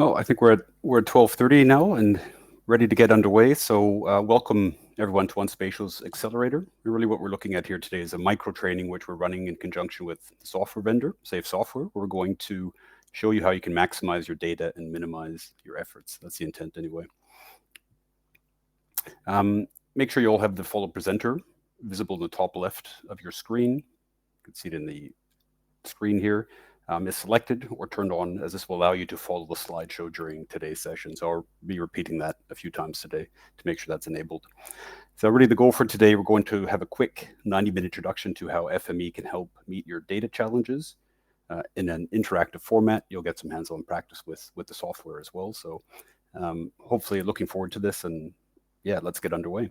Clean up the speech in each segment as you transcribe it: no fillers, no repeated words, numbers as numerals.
Well, I think we're at 12:30 now and ready to get underway. So welcome everyone to OneSpatial's Accelerator. And really what we're looking at here today is a micro training which we're running in conjunction with the software vendor, Safe Software. We're going to show you how you can maximize your data and minimize your efforts. That's the intent anyway. Make sure you all have the follow presenter visible in the top left of your screen. You can see it in the screen here. Is selected or turned on, as this will allow you to follow the slideshow during today's session. So I'll be repeating that a few times today to make sure that's enabled. So really the goal for today, we're going to have a quick 90-minute introduction to how FME can help meet your data challenges in an interactive format. You'll get some hands-on practice with the software as well. So hopefully looking forward to this, and yeah, let's get underway.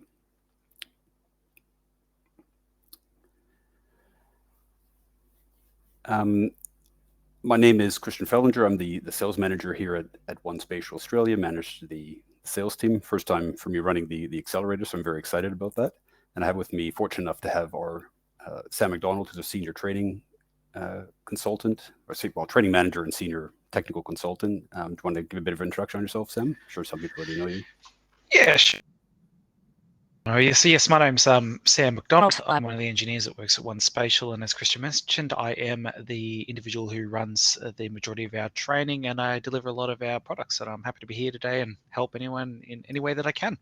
My name is Christian Fellinger. I'm the sales manager here at OneSpatial Australia, manage the sales team. First time for me running the accelerator, so I'm very excited about that. And I have with me, fortunate enough to have our Sam McDonald, who's a senior training consultant, or training manager and senior technical consultant. Do you want to give a bit of an introduction on yourself, Sam? I'm sure some people already know you. Yeah, sure. Oh, yes, my name's Sam McDonald. I'm one of the engineers that works at OneSpatial, and as Christian mentioned, I am the individual who runs the majority of our training, and I deliver a lot of our products, and I'm happy to be here today and help anyone in any way that I can.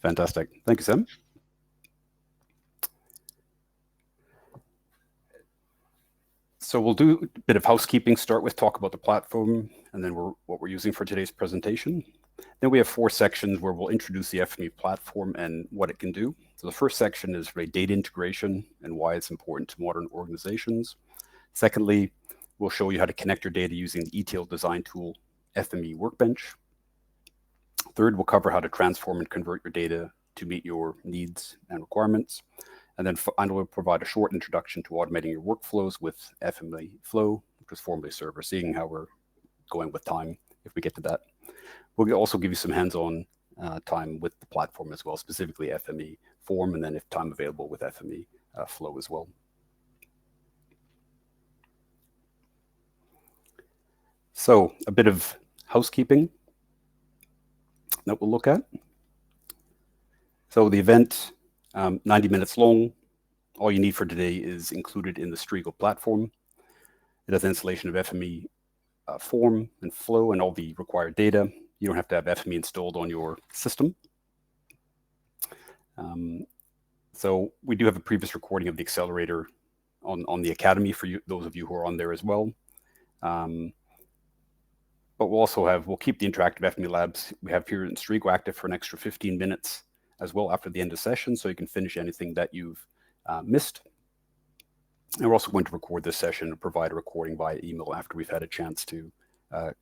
Fantastic. Thank you, Sam. So we'll do a bit of housekeeping, start with talk about the platform, and then what we're using for today's presentation. Then we have 4 sections where we'll introduce the FME platform and what it can do. So the first section is really data integration and why it's important to modern organizations. Secondly, we'll show you how to connect your data using the ETL design tool, FME Workbench. Third, we'll cover how to transform and convert your data to meet your needs and requirements. And then finally, we'll provide a short introduction to automating your workflows with FME Flow, which was formerly Server, seeing how we're going with time if we get to that. We'll also give you some hands-on time with the platform as well, specifically FME Form, and then if time available with FME Flow as well. So a bit of housekeeping that we'll look at. So the event, 90 minutes long. All you need for today is included in the Strigo platform. It has installation of FME Form and Flow and all the required data. You don't have to have FME installed on your system. So we do have a previous recording of the accelerator on the Academy for you, those of you who are on there as well. But we'll keep the interactive FME labs we have here in Strigo active for an extra 15 minutes as well after the end of session, so you can finish anything that you've missed. And we're also going to record this session and provide a recording via email after we've had a chance to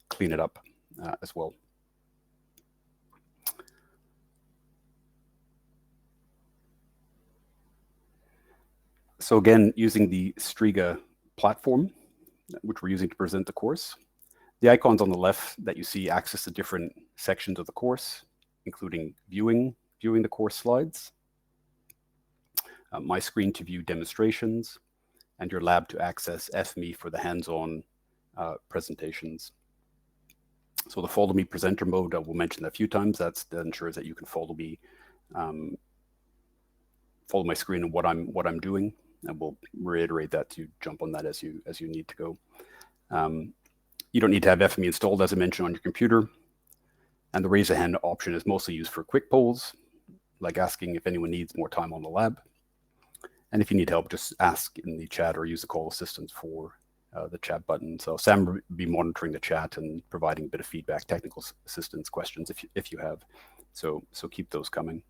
clean it up as well. So again, using the Striga platform, which we're using to present the course, the icons on the left that you see access to different sections of the course, including viewing the course slides, my screen to view demonstrations, and your lab to access FME for the hands-on presentations. So the follow me presenter mode, I will mention that a few times. That ensures that you can follow me, follow my screen and what I'm doing, and we'll reiterate that to jump on that as you need to go. You don't need to have FME installed, as I mentioned, on your computer. And the raise a hand option is mostly used for quick polls, like asking if anyone needs more time on the lab. And if you need help, just ask in the chat or use the call assistant for the chat button. So Sam will be monitoring the chat and providing a bit of feedback, technical assistance questions if you have. So keep those coming.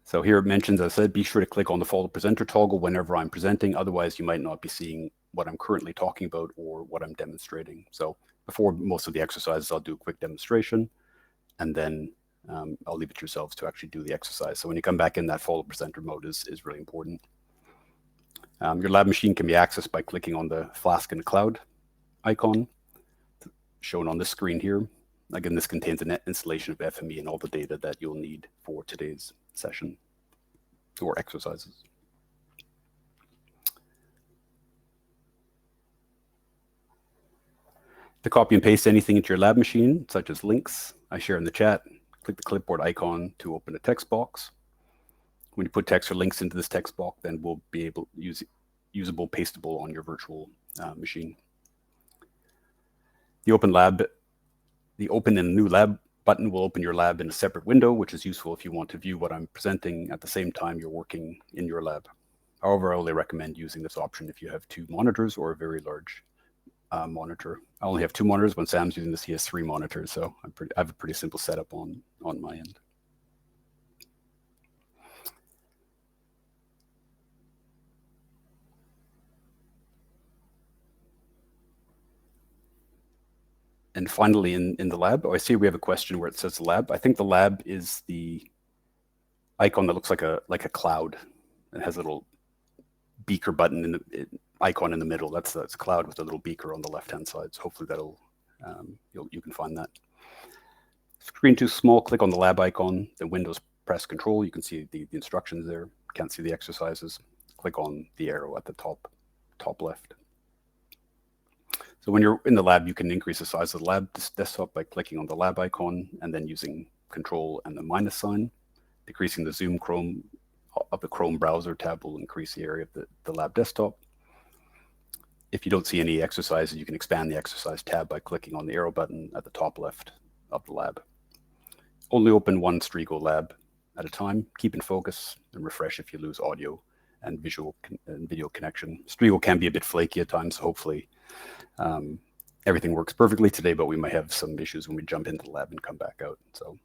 So here it mentions, as I said, be sure to click on the follow presenter toggle whenever I'm presenting. Otherwise, you might not be seeing what I'm currently talking about or what I'm demonstrating. So before most of the exercises, I'll do a quick demonstration, and then I'll leave it to yourselves to actually do the exercise. So when you come back in, that follow presenter mode is really important. Your lab machine can be accessed by clicking on the Flask in the Cloud icon shown on this screen here. Again, this contains a net installation of FME and all the data that you'll need for today's session or exercises. To copy and paste anything into your lab machine, such as links I share in the chat, click the clipboard icon to open a text box. When you put text or links into this text box, then we'll be able to use usable, pastable on your virtual machine. The open and new lab button will open your lab in a separate window, which is useful if you want to view what I'm presenting at the same time you're working in your lab. However, I only recommend using this option if you have 2 monitors or a very large monitor. I only have 2 monitors. When Sam's using this, he has 3 monitors, so I have a pretty simple setup on my end. And finally, in the lab, I see we have a question where it says lab. I think the lab is the icon that looks like a cloud. It has a little beaker button icon in the middle. That's a cloud with a little beaker on the left-hand side. So hopefully that'll you can find that. Screen too small, click on the lab icon, then Windows press Control. You can see the instructions there. Can't see the exercises. Click on the arrow at the top left. So when you're in the lab, you can increase the size of the lab desktop by clicking on the lab icon and then using Control and the minus sign. Decreasing the zoom of the Chrome browser tab will increase the area of the lab desktop. If you don't see any exercises, you can expand the exercise tab by clicking on the arrow button at the top left of the lab. Only open one Strigo lab at a time. Keep in focus and refresh if you lose audio and video connection. Strigo can be a bit flaky at times, so hopefully everything works perfectly today, but we might have some issues when we jump into the lab and come back out. So,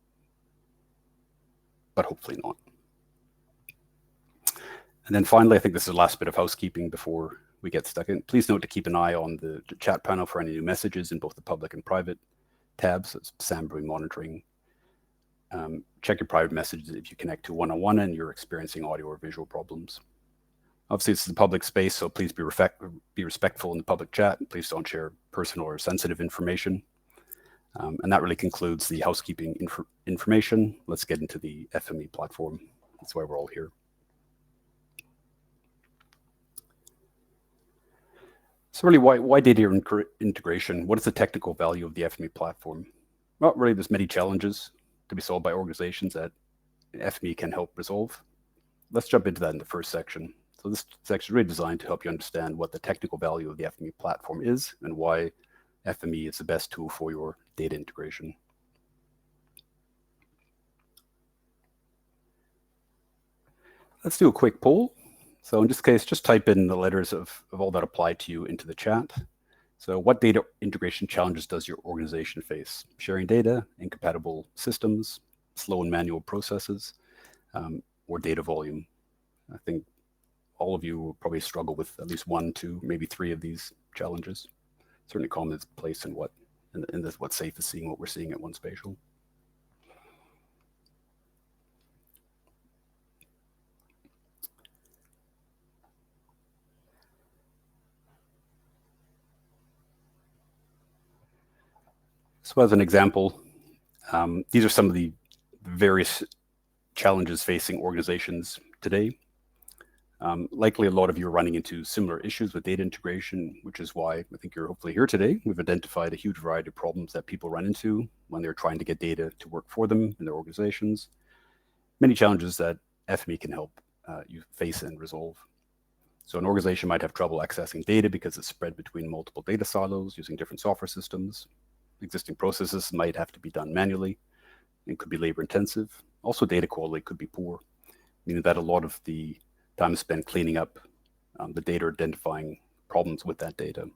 but hopefully not. And then finally, I think this is the last bit of housekeeping before we get stuck in. Please note to keep an eye on the chat panel for any new messages in both the public and private tabs. It's Sam will be monitoring. Check your private messages if you connect to one-on-one and you're experiencing audio or visual problems. Obviously, this is a public space, so please be respectful in the public chat. Please don't share personal or sensitive information. And that really concludes the housekeeping information. Let's get into the FME platform. That's why we're all here. So really, why data integration? What is the technical value of the FME platform? Well, really, there's many challenges to be solved by organizations that FME can help resolve. Let's jump into that in the first section. So this section is really designed to help you understand what the technical value of the FME platform is and why FME is the best tool for your data integration. Let's do a quick poll. So in this case, just type in the letters of all that apply to you into the chat. So what data integration challenges does your organization face? Sharing data, incompatible systems, slow and manual processes, or data volume? I think all of you will probably struggle with at least 1, 2, maybe 3 of these challenges. Certainly common is place in this what's safe is seeing what we're seeing at One Spatial. So as an example, these are some of the various challenges facing organizations today. Likely a lot of you are running into similar issues with data integration, which is why I think you're hopefully here today. We've identified a huge variety of problems that people run into when they're trying to get data to work for them in their organizations. Many challenges that FME can help you face and resolve. So an organization might have trouble accessing data because it's spread between multiple data silos using different software systems. Existing processes might have to be done manually and could be labor intensive. Also, data quality could be poor, meaning that a lot of the time is spent cleaning up the data, identifying problems with that data,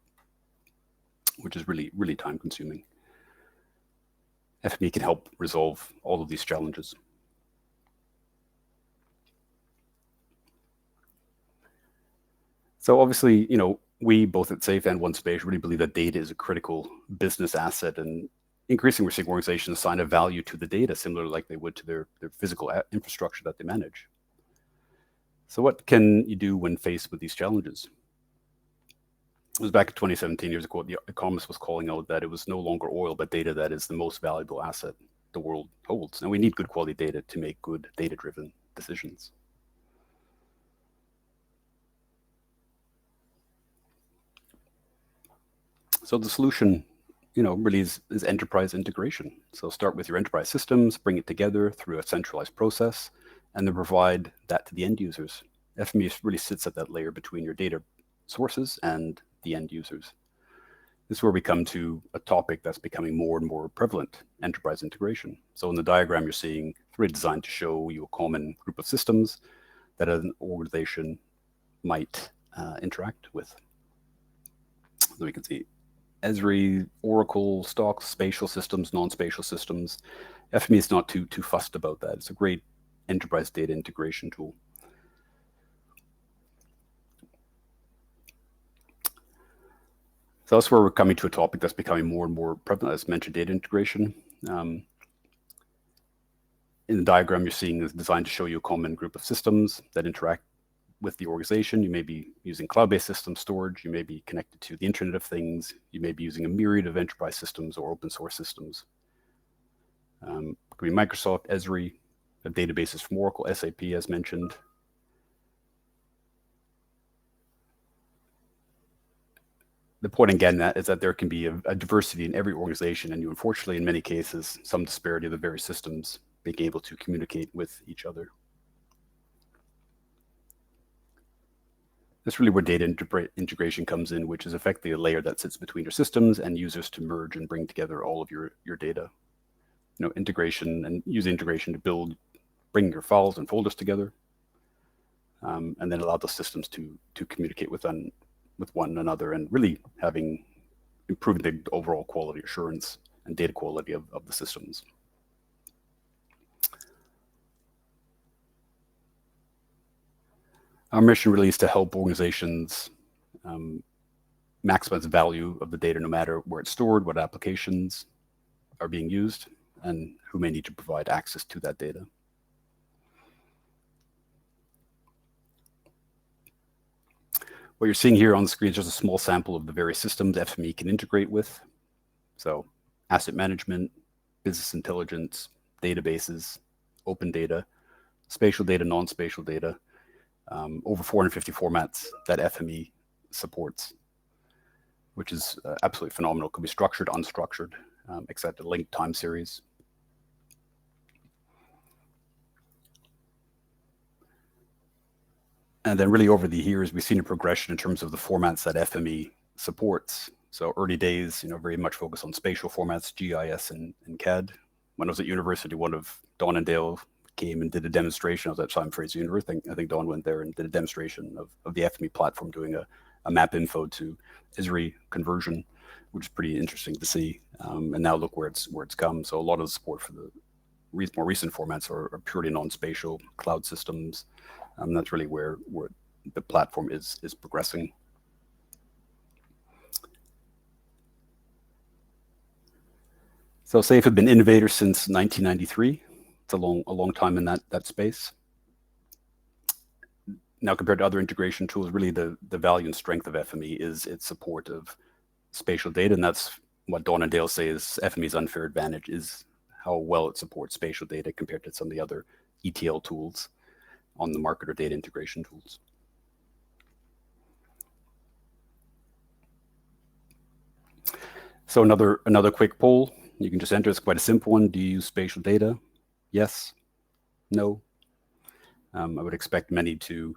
which is really, really time consuming. FME can help resolve all of these challenges. So obviously, we both at SAFE and One Spatial really believe that data is a critical business asset, and increasingly we're seeing organizations assign a value to the data, similar like they would to their physical infrastructure that they manage. So what can you do when faced with these challenges? It was back in 2017, years ago, the economist was calling out that it was no longer oil, but data that is the most valuable asset the world holds. And we need good quality data to make good data-driven decisions. So the solution really is enterprise integration. So start with your enterprise systems, bring it together through a centralized process, and then provide that to the end users. FME really sits at that layer between your data sources and the end users. This is where we come to a topic that's becoming more and more prevalent, enterprise integration. So in the diagram you're seeing, it's really designed to show you a common group of systems that an organization might interact with. So we can see Esri, Oracle, stocks, spatial systems, non-spatial systems. FME is not too fussed about that. It's a great enterprise data integration tool. So that's where we're coming to a topic that's becoming more and more prevalent, as mentioned, data integration. In the diagram you're seeing is designed to show you a common group of systems that interact with the organization. You may be using cloud-based system storage, you may be connected to the Internet of Things, you may be using a myriad of enterprise systems or open source systems. It could be Microsoft, Esri, databases from Oracle, SAP as mentioned. The point again is that there can be a diversity in every organization, and you unfortunately in many cases some disparity of the various systems being able to communicate with each other. That's really where data integration comes in, which is effectively a layer that sits between your systems and users to merge and bring together all of your data. Integration, and use integration to bring your files and folders together, and then allow those systems to communicate with one another, and really improving the overall quality assurance and data quality of the systems. Our mission really is to help organizations maximize the value of the data, no matter where it's stored, what applications are being used, and who may need to provide access to that data. What you're seeing here on the screen is just a small sample of the various systems FME can integrate with. So asset management, business intelligence, databases, open data, spatial data, non-spatial data, over 450 formats that FME supports, which is absolutely phenomenal. It could be structured, unstructured, except a linked time series. And then really over the years, we've seen a progression in terms of the formats that FME supports. So early days, very much focused on spatial formats, GIS and CAD. When I was at university, one of Don and Dale came and did a demonstration. I was at Simon Fraser University. I think Don went there and did a demonstration of the FME platform doing a map info to Esri conversion, which is pretty interesting to see. And now look where it's come. So a lot of the support for the more recent formats are purely non-spatial cloud systems. That's really where the platform is progressing. So SAFE have been innovators since 1993. It's a long time in that space. Now, compared to other integration tools, really the value and strength of FME is its support of spatial data, and that's what Don and Dale say is FME's unfair advantage, is how well it supports spatial data compared to some of the other ETL tools on the market or data integration tools. So another quick poll. You can just enter. It's quite a simple one. Do you use spatial data? Yes. No. I would expect many to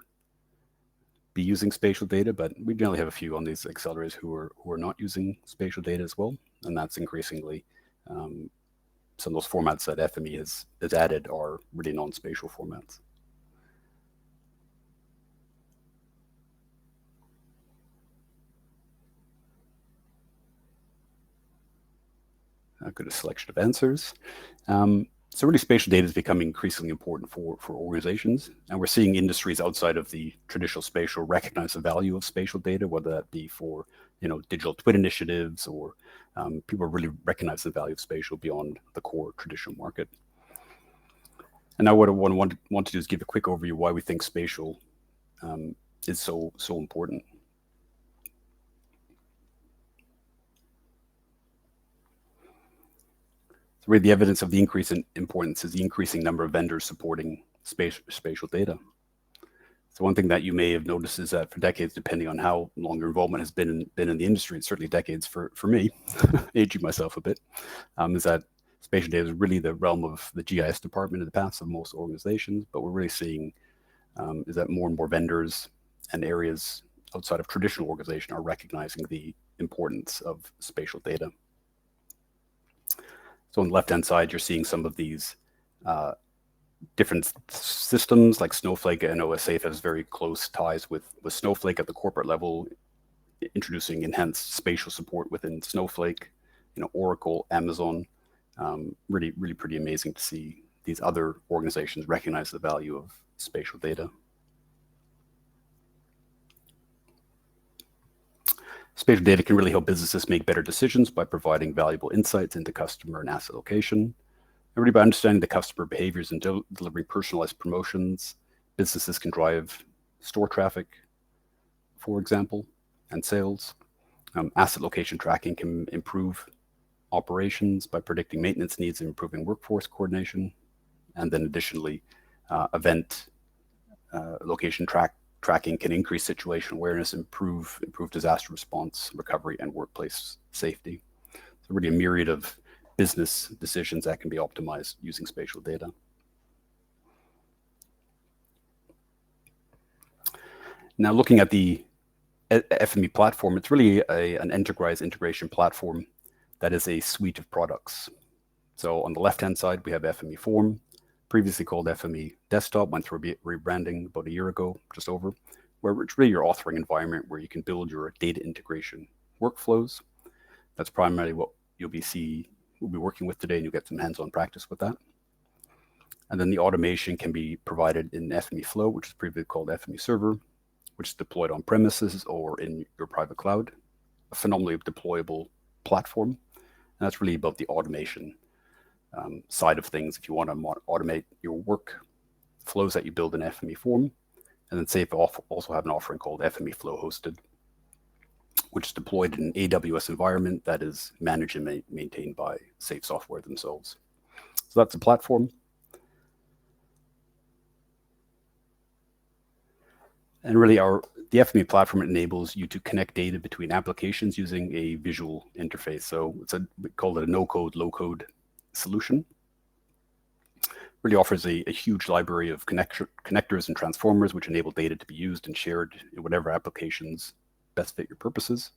be using spatial data, but we generally have a few on these accelerators who are not using spatial data as well, and that's increasingly some of those formats that FME has added are really non-spatial formats. A good selection of answers. So really spatial data is becoming increasingly important for organizations, and we're seeing industries outside of the traditional spatial recognize the value of spatial data, whether that be for digital twin initiatives, or people really recognize the value of spatial beyond the core traditional market. And now what I want to do is give a quick overview why we think spatial is so important. Really, the evidence of the increase in importance is the increasing number of vendors supporting spatial data. So one thing that you may have noticed is that for decades, depending on how long your involvement has been in the industry, and certainly decades for me, aging myself a bit, is that spatial data is really the realm of the GIS department in the past of most organizations. But we're really seeing is that more and more vendors and areas outside of traditional organization are recognizing the importance of spatial data. So on the left-hand side, you're seeing some of these different systems like Snowflake and OSAFE has very close ties with Snowflake at the corporate level, introducing enhanced spatial support within Snowflake, Oracle, Amazon. Really pretty amazing to see these other organizations recognize the value of spatial data. Spatial data can really help businesses make better decisions by providing valuable insights into customer and asset location. And really by understanding the customer behaviors and delivering personalized promotions, businesses can drive store traffic, for example, and sales. Asset location tracking can improve operations by predicting maintenance needs and improving workforce coordination. And then additionally, event location tracking can increase situational awareness, improve disaster response, recovery, and workplace safety. So really a myriad of business decisions that can be optimized using spatial data. Now looking at the FME platform, it's really an enterprise integration platform that is a suite of products. So on the left-hand side, we have FME Form, previously called FME Desktop, went through a rebranding about a year ago, just over, where it's really your authoring environment where you can build your data integration workflows. That's primarily what we'll be working with today, and you'll get some hands-on practice with that. And then the automation can be provided in FME Flow, which is previously called FME Server, which is deployed on premises or in your private cloud, a phenomenally deployable platform. And that's really about the automation side of things. If you want to automate your work flows that you build in FME Form, and then SAFE also have an offering called FME Flow Hosted, which is deployed in an AWS environment that is managed and maintained by SAFE software themselves. So that's the platform. And really the FME platform enables you to connect data between applications using a visual interface. So we call it a no-code, low-code solution. Really offers a huge library of connectors and transformers which enable data to be used and shared in whatever applications best fit your purposes.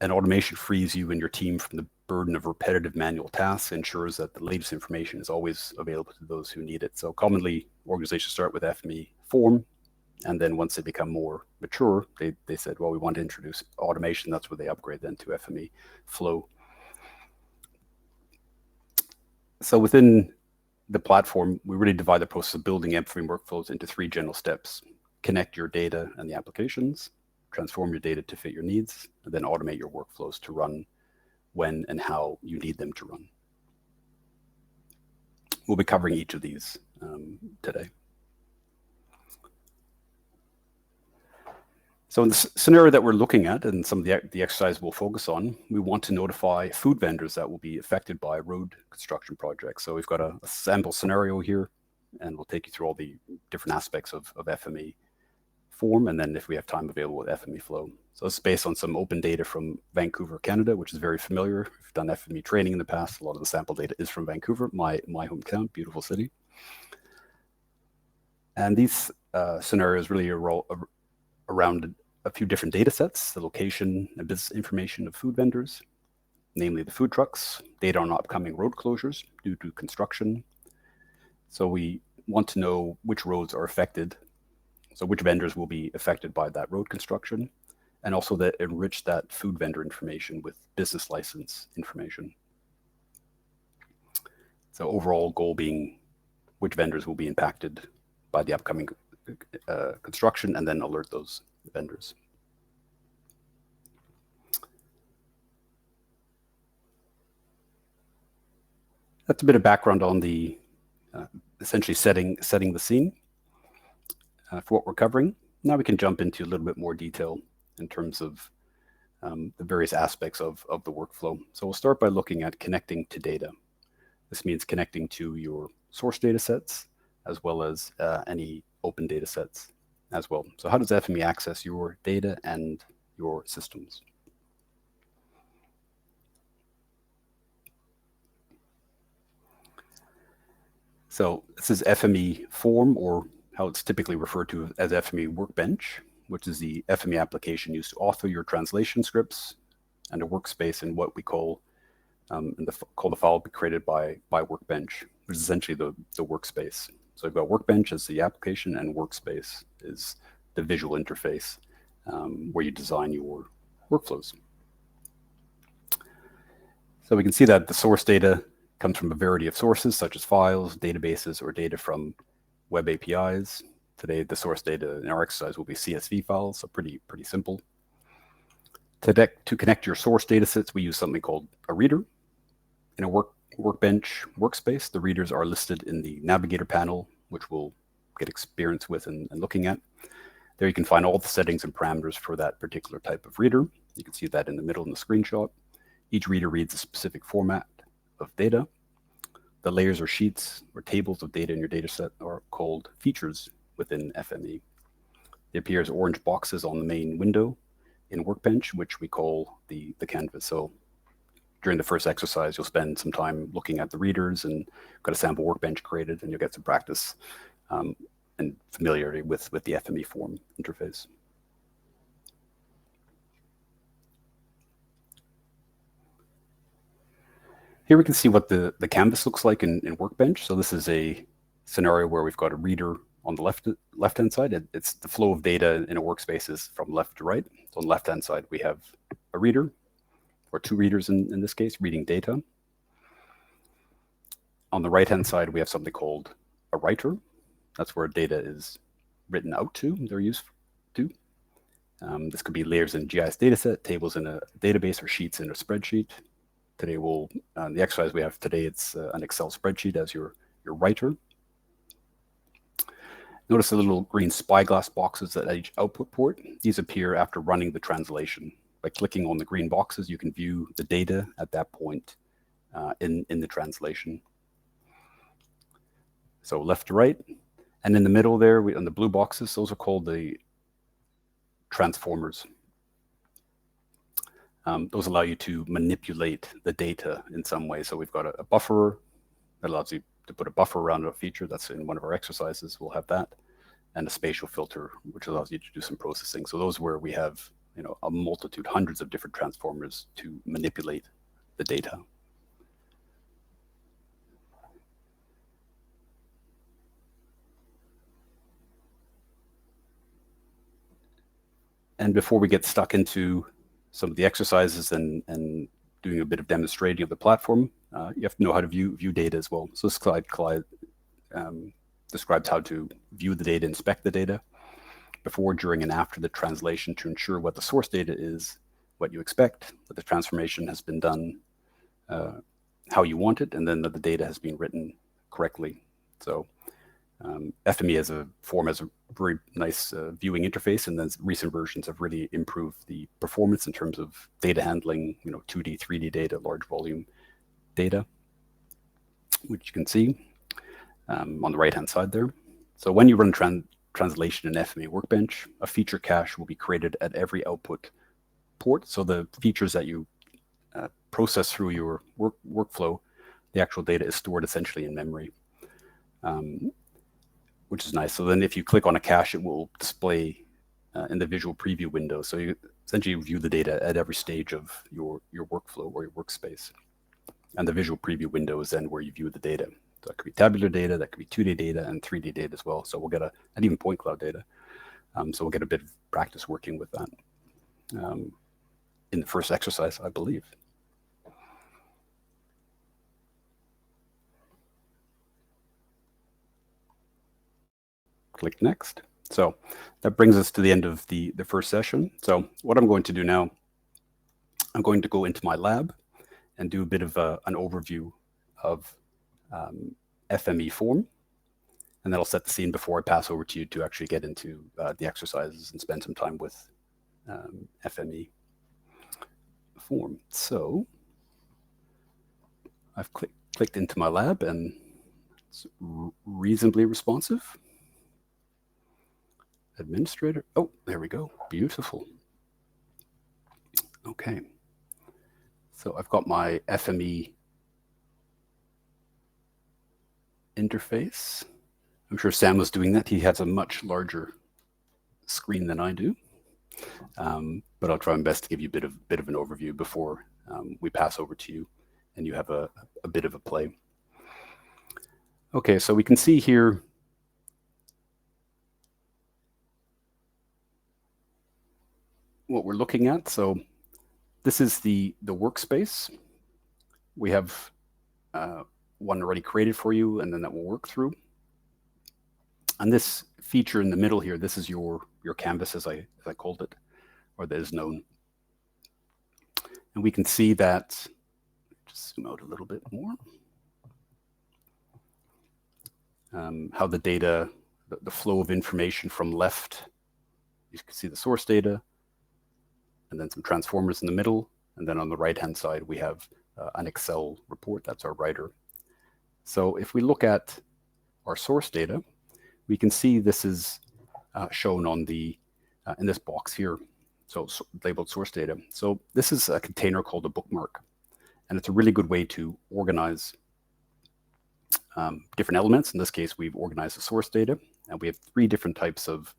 And automation frees you and your team from the burden of repetitive manual tasks, ensures that the latest information is always available to those who need it. So commonly, organizations start with FME Form, and then once they become more mature, they said, well, we want to introduce automation. That's where they upgrade then to FME Flow. So within the platform, we really divide the process of building FME workflows into 3 general steps: connect your data and the applications, transform your data to fit your needs, and then automate your workflows to run when and how you need them to run. We'll be covering each of these today. So in the scenario that we're looking at, and some of the exercise we'll focus on, we want to notify food vendors that will be affected by road construction projects. So we've got a sample scenario here, and we'll take you through all the different aspects of FME Form, and then if we have time available with FME Flow. So it's based on some open data from Vancouver, Canada, which is very familiar. We've done FME training in the past. A lot of the sample data is from Vancouver, my hometown, beautiful city. And these scenarios really are around a few different data sets: the location and business information of food vendors, namely the food trucks, data on upcoming road closures due to construction. So we want to know which roads are affected, so which vendors will be affected by that road construction, and also enrich that food vendor information with business license information. So overall goal being which vendors will be impacted by the upcoming construction, and then alert those vendors. That's a bit of background on the essentially setting the scene for what we're covering. Now we can jump into a little bit more detail in terms of the various aspects of the workflow. So we'll start by looking at connecting to data. This means connecting to your source data sets, as well as any open data sets as well. So how does FME access your data and your systems? So this is FME Form, or how it's typically referred to as FME Workbench, which is the FME application used to author your translation scripts, and a workspace in what we call the file be created by Workbench, which is essentially the workspace. So we've got Workbench as the application, and Workspace is the visual interface where you design your workflows. So we can see that the source data comes from a variety of sources, such as files, databases, or data from web APIs. Today, the source data in our exercise will be CSV files, so pretty simple. To connect your source data sets, we use something called a reader. In a Workbench workspace, the readers are listed in the navigator panel, which we'll get experience with and looking at. There you can find all the settings and parameters for that particular type of reader. You can see that in the middle in the screenshot. Each reader reads a specific format of data. The layers or sheets or tables of data in your data set are called features within FME. They appear as orange boxes on the main window in Workbench, which we call the canvas. So during the first exercise, you'll spend some time looking at the readers and got a sample workbench created, and you'll get some practice and familiarity with the FME form interface. Here we can see what the canvas looks like in Workbench. So this is a scenario where we've got a reader on the left-hand side. It's the flow of data in a workspace is from left to right. So on the left-hand side, we have a reader, or two readers in this case, reading data. On the right-hand side, we have something called a writer. That's where data is written out to, they're used to. This could be layers in a GIS dataset, tables in a database, or sheets in a spreadsheet. Today, the exercise we have today, it's an Excel spreadsheet as your writer. Notice the little green spyglass boxes at each output port. These appear after running the translation. By clicking on the green boxes, you can view the data at that point in the translation. So left to right. And in the middle there, on the blue boxes, those are called the transformers. Those allow you to manipulate the data in some way. So we've got a buffer that allows you to put a buffer around a feature. That's in one of our exercises. We'll have that. And a spatial filter, which allows you to do some processing. So those where we have a multitude, hundreds of different transformers to manipulate the data. And before we get stuck into some of the exercises and doing a bit of demonstrating of the platform, you have to know how to view data as well. So this slide describes how to view the data, inspect the data before, during, and after the translation to ensure what the source data is, what you expect, that the transformation has been done how you want it, and then that the data has been written correctly. So FME as a form has a very nice viewing interface, and then recent versions have really improved the performance in terms of data handling, 2D, 3D data, large volume data, which you can see on the right-hand side there. So when you run translation in FME Workbench, a feature cache will be created at every output port. So the features that you process through your workflow, the actual data is stored essentially in memory, which is nice. So then if you click on a cache, it will display in the visual preview window. So you essentially view the data at every stage of your workflow or your workspace. And the visual preview window is then where you view the data. So that could be tabular data, that could be 2D data, and 3D data as well. So we'll get and even point cloud data. So we'll get a bit of practice working with that in the first exercise, I believe. Click next. So that brings us to the end of the first session. So what I'm going to do now, I'm going to go into my lab and do a bit of an overview of FME form. And that'll set the scene before I pass over to you to actually get into the exercises and spend some time with FME form. So I've clicked into my lab, and it's reasonably responsive. administrator. Oh, there we go. Beautiful. Okay. So I've got my FME interface. I'm sure Sam was doing that. He has a much larger screen than I do. But I'll try my best to give you a bit of an overview before we pass over to you and you have a bit of a play. Okay, so we can see here what we're looking at. So this is the workspace. We have one already created for you, and then that we'll work through. And this feature in the middle here, this is your canvas, as I called it, or that is known. And we can see that, just zoom out a little bit more, how the data, the flow of information from left, you can see the source data, and then some transformers in the middle. And then on the right-hand side, we have an Excel report. That's our writer. So if we look at our source data, we can see this is shown on the in this box here, so labeled source data. So this is a container called a bookmark, and it's a really good way to organize different elements. In this case, we've organized the source data, and we have 3 different types of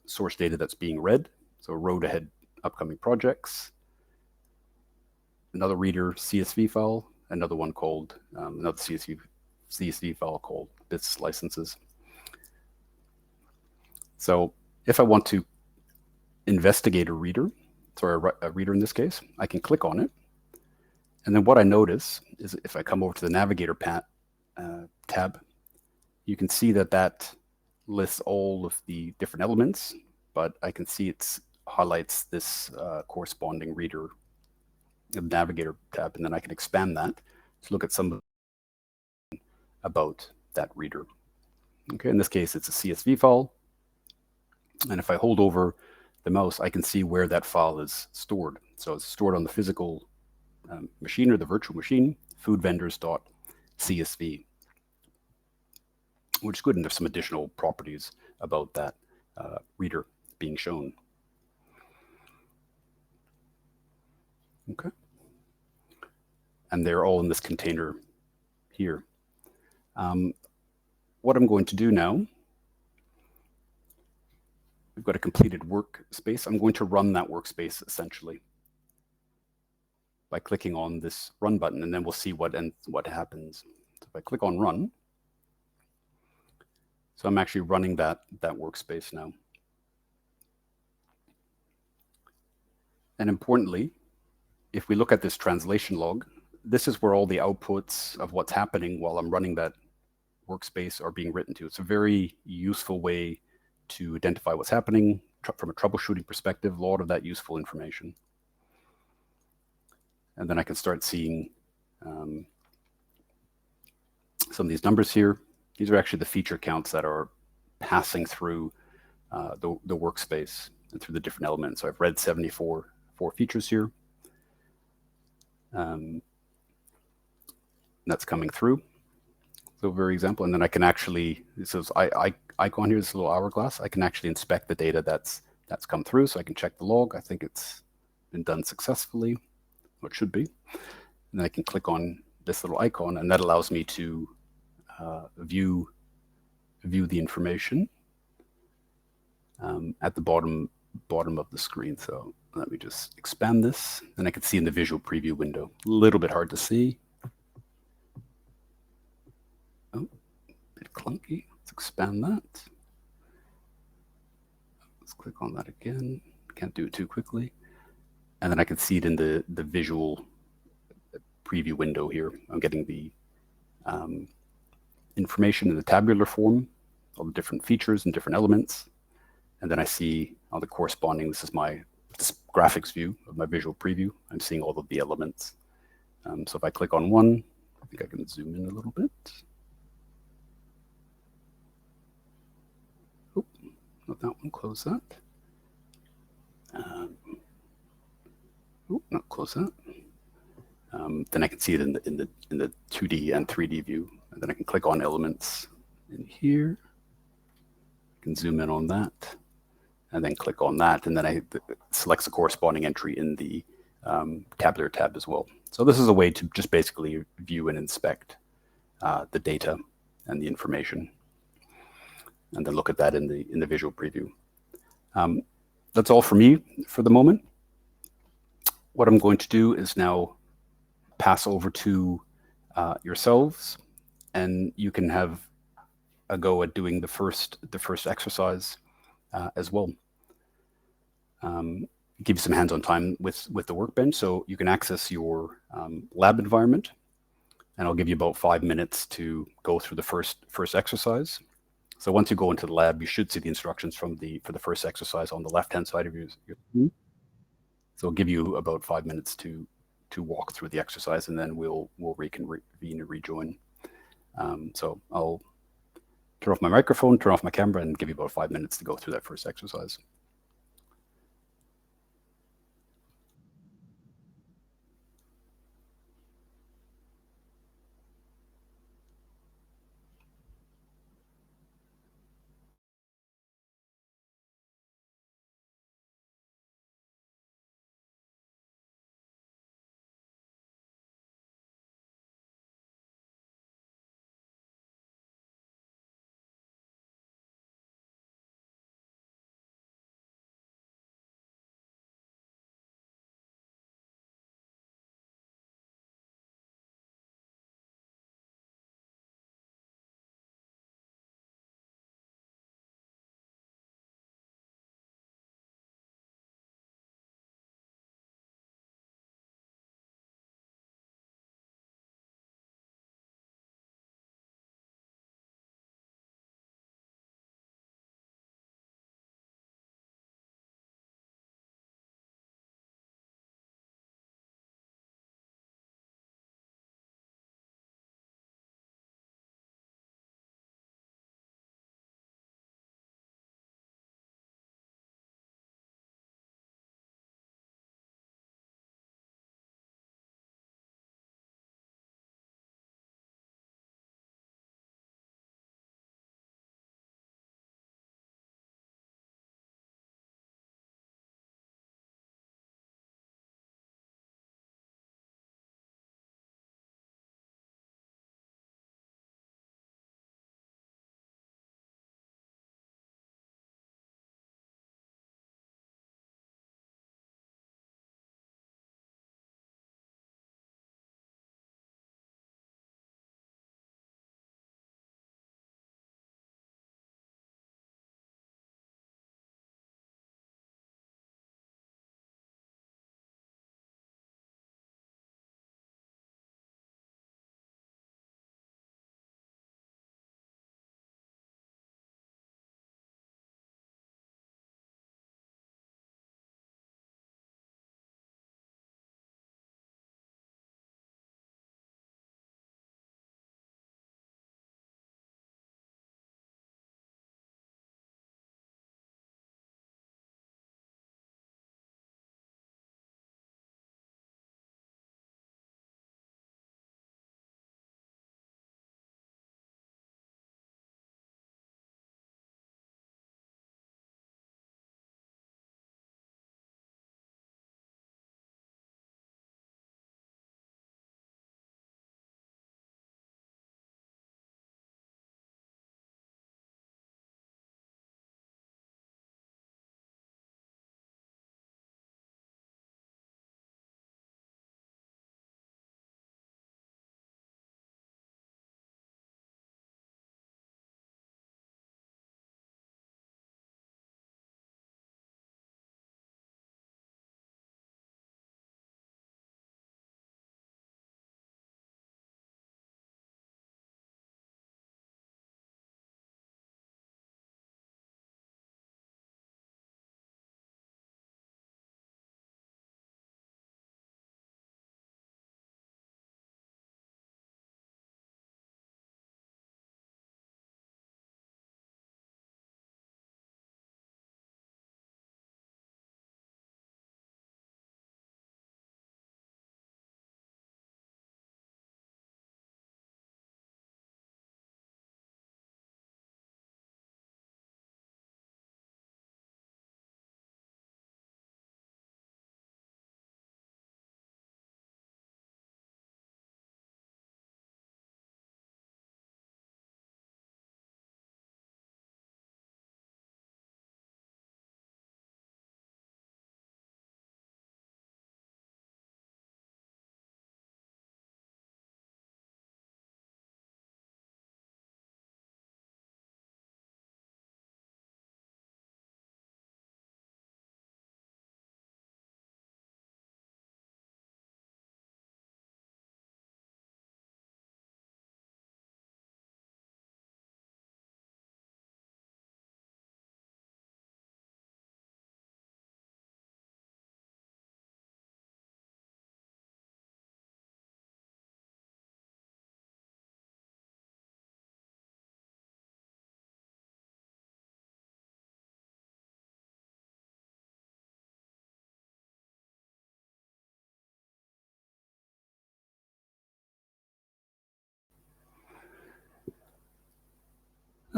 source data that's being read. So road ahead upcoming projects, another reader CSV file, another one called another CSV file called bits licenses. So if I want to investigate a reader, sorry, a reader in this case, I can click on it. And then what I notice is if I come over to the Navigator tab, you can see that lists all of the different elements, but I can see it highlights this corresponding reader in the Navigator tab, and then I can expand that to look at some about that reader. Okay, in this case, it's a CSV file. And if I hold over the mouse, I can see where that file is stored. So it's stored on the physical machine or the virtual machine, foodvendors.csv, which is good. And there's some additional properties about that reader being shown. Okay. And they're all in this container here. What I'm going to do now, we've got a completed workspace. I'm going to run that workspace essentially by clicking on this run button, and then we'll see what happens. So if I click on run, so I'm actually running that workspace now. And importantly, if we look at this translation log, this is where all the outputs of what's happening while I'm running that workspace are being written to. It's a very useful way to identify what's happening from a troubleshooting perspective, a lot of that useful information. And then I can start seeing some of these numbers here. These are actually the feature counts that are passing through the workspace and through the different elements. So I've read 74 features here. That's coming through. So very example, and then I can actually, this is icon here, this little hourglass, I can actually inspect the data that's come through, so I can check the log. I think it's been done successfully, or it should be. And then I can click on this little icon, and that allows me to view the information at the bottom of the screen. So let me just expand this, and I can see in the visual preview window. A little bit hard to see. Oh, a bit clunky. Let's expand that. Let's click on that again. Can't do it too quickly. And then I can see it in the visual preview window here. I'm getting the information in the tabular form, all the different features and different elements. And then I see all the corresponding, this is my graphics view of my visual preview. I'm seeing all of the elements. So if I click on one, I think I can zoom in a little bit. Oh, not that one, close that. Oh, not close that. Then I can see it in the 2D and 3D view. And then I can click on elements in here. can zoom in on that and then click on that. And then it selects the corresponding entry in the tabular tab as well. So this is a way to just basically view and inspect the data and the information, and then look at that in the visual preview. That's all for me for the moment. What I'm going to do is now pass over to yourselves, and you can have a go at doing the first exercise as well. Give you some hands-on time with the workbench, so you can access your lab environment, and I'll give you about 5 minutes to go through the first exercise. So once you go into the lab, you should see the instructions for the first exercise on the left-hand side of your screen. So I'll give you about 5 minutes to walk through the exercise, and then we'll reconvene and rejoin. So I'll turn off my microphone, turn off my camera, and give you about 5 minutes to go through that first exercise.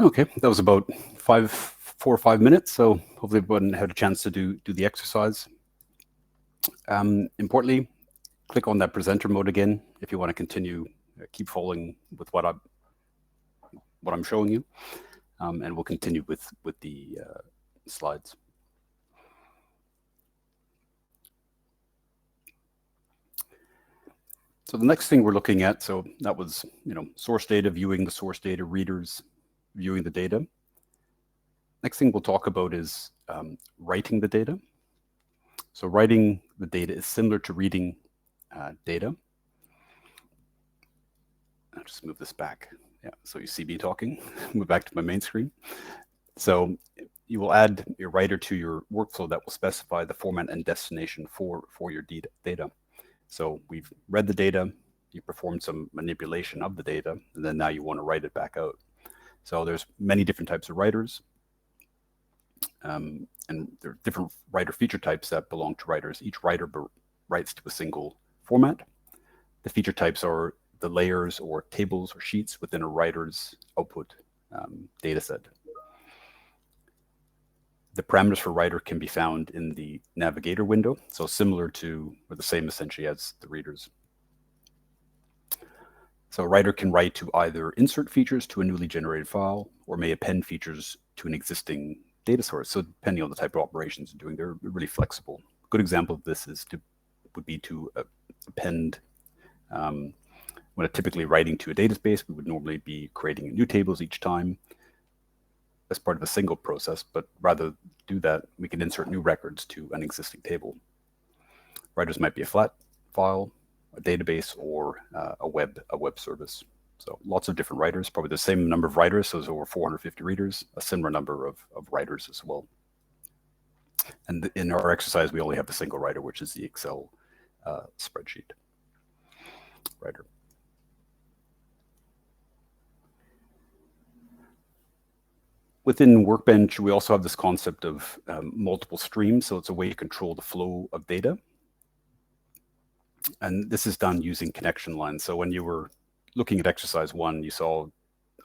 Okay, that was about 4 or 5 minutes, so hopefully everyone had a chance to do the exercise. Importantly, click on that presenter mode again if you want to continue, keep following with what I'm showing you, and we'll continue with the slides. So the next thing we're looking at, so that was, source data, viewing the source data, readers, viewing the data. Next thing we'll talk about is writing the data. So writing the data is similar to reading data. I'll just move this back. Yeah, so you see me talking. Move back to my main screen. So you will add your writer to your workflow that will specify the format and destination for your data. So we've read the data, you performed some manipulation of the data, and then now you want to write it back out. So there's many different types of writers, and there are different writer feature types that belong to writers. Each writer writes to a single format. The feature types are the layers or tables or sheets within a writer's output data set. The parameters for writer can be found in the navigator window, so similar to, or the same essentially as the readers. So a writer can write to either insert features to a newly generated file or may append features to an existing data source. So depending on the type of operations you're doing, they're really flexible. A good example of this would be to append. When typically writing to a database, we would normally be creating new tables each time as part of a single process, but rather do that, we can insert new records to an existing table. Writers might be a flat file, a database, or a web service. So lots of different writers, probably the same number of writers, so there's over 450 readers, a similar number of writers as well. And in our exercise, we only have a single writer, which is the Excel spreadsheet writer. Within Workbench, we also have this concept of multiple streams. So it's a way to control the flow of data. And this is done using connection lines. So when you were looking at exercise 1, you saw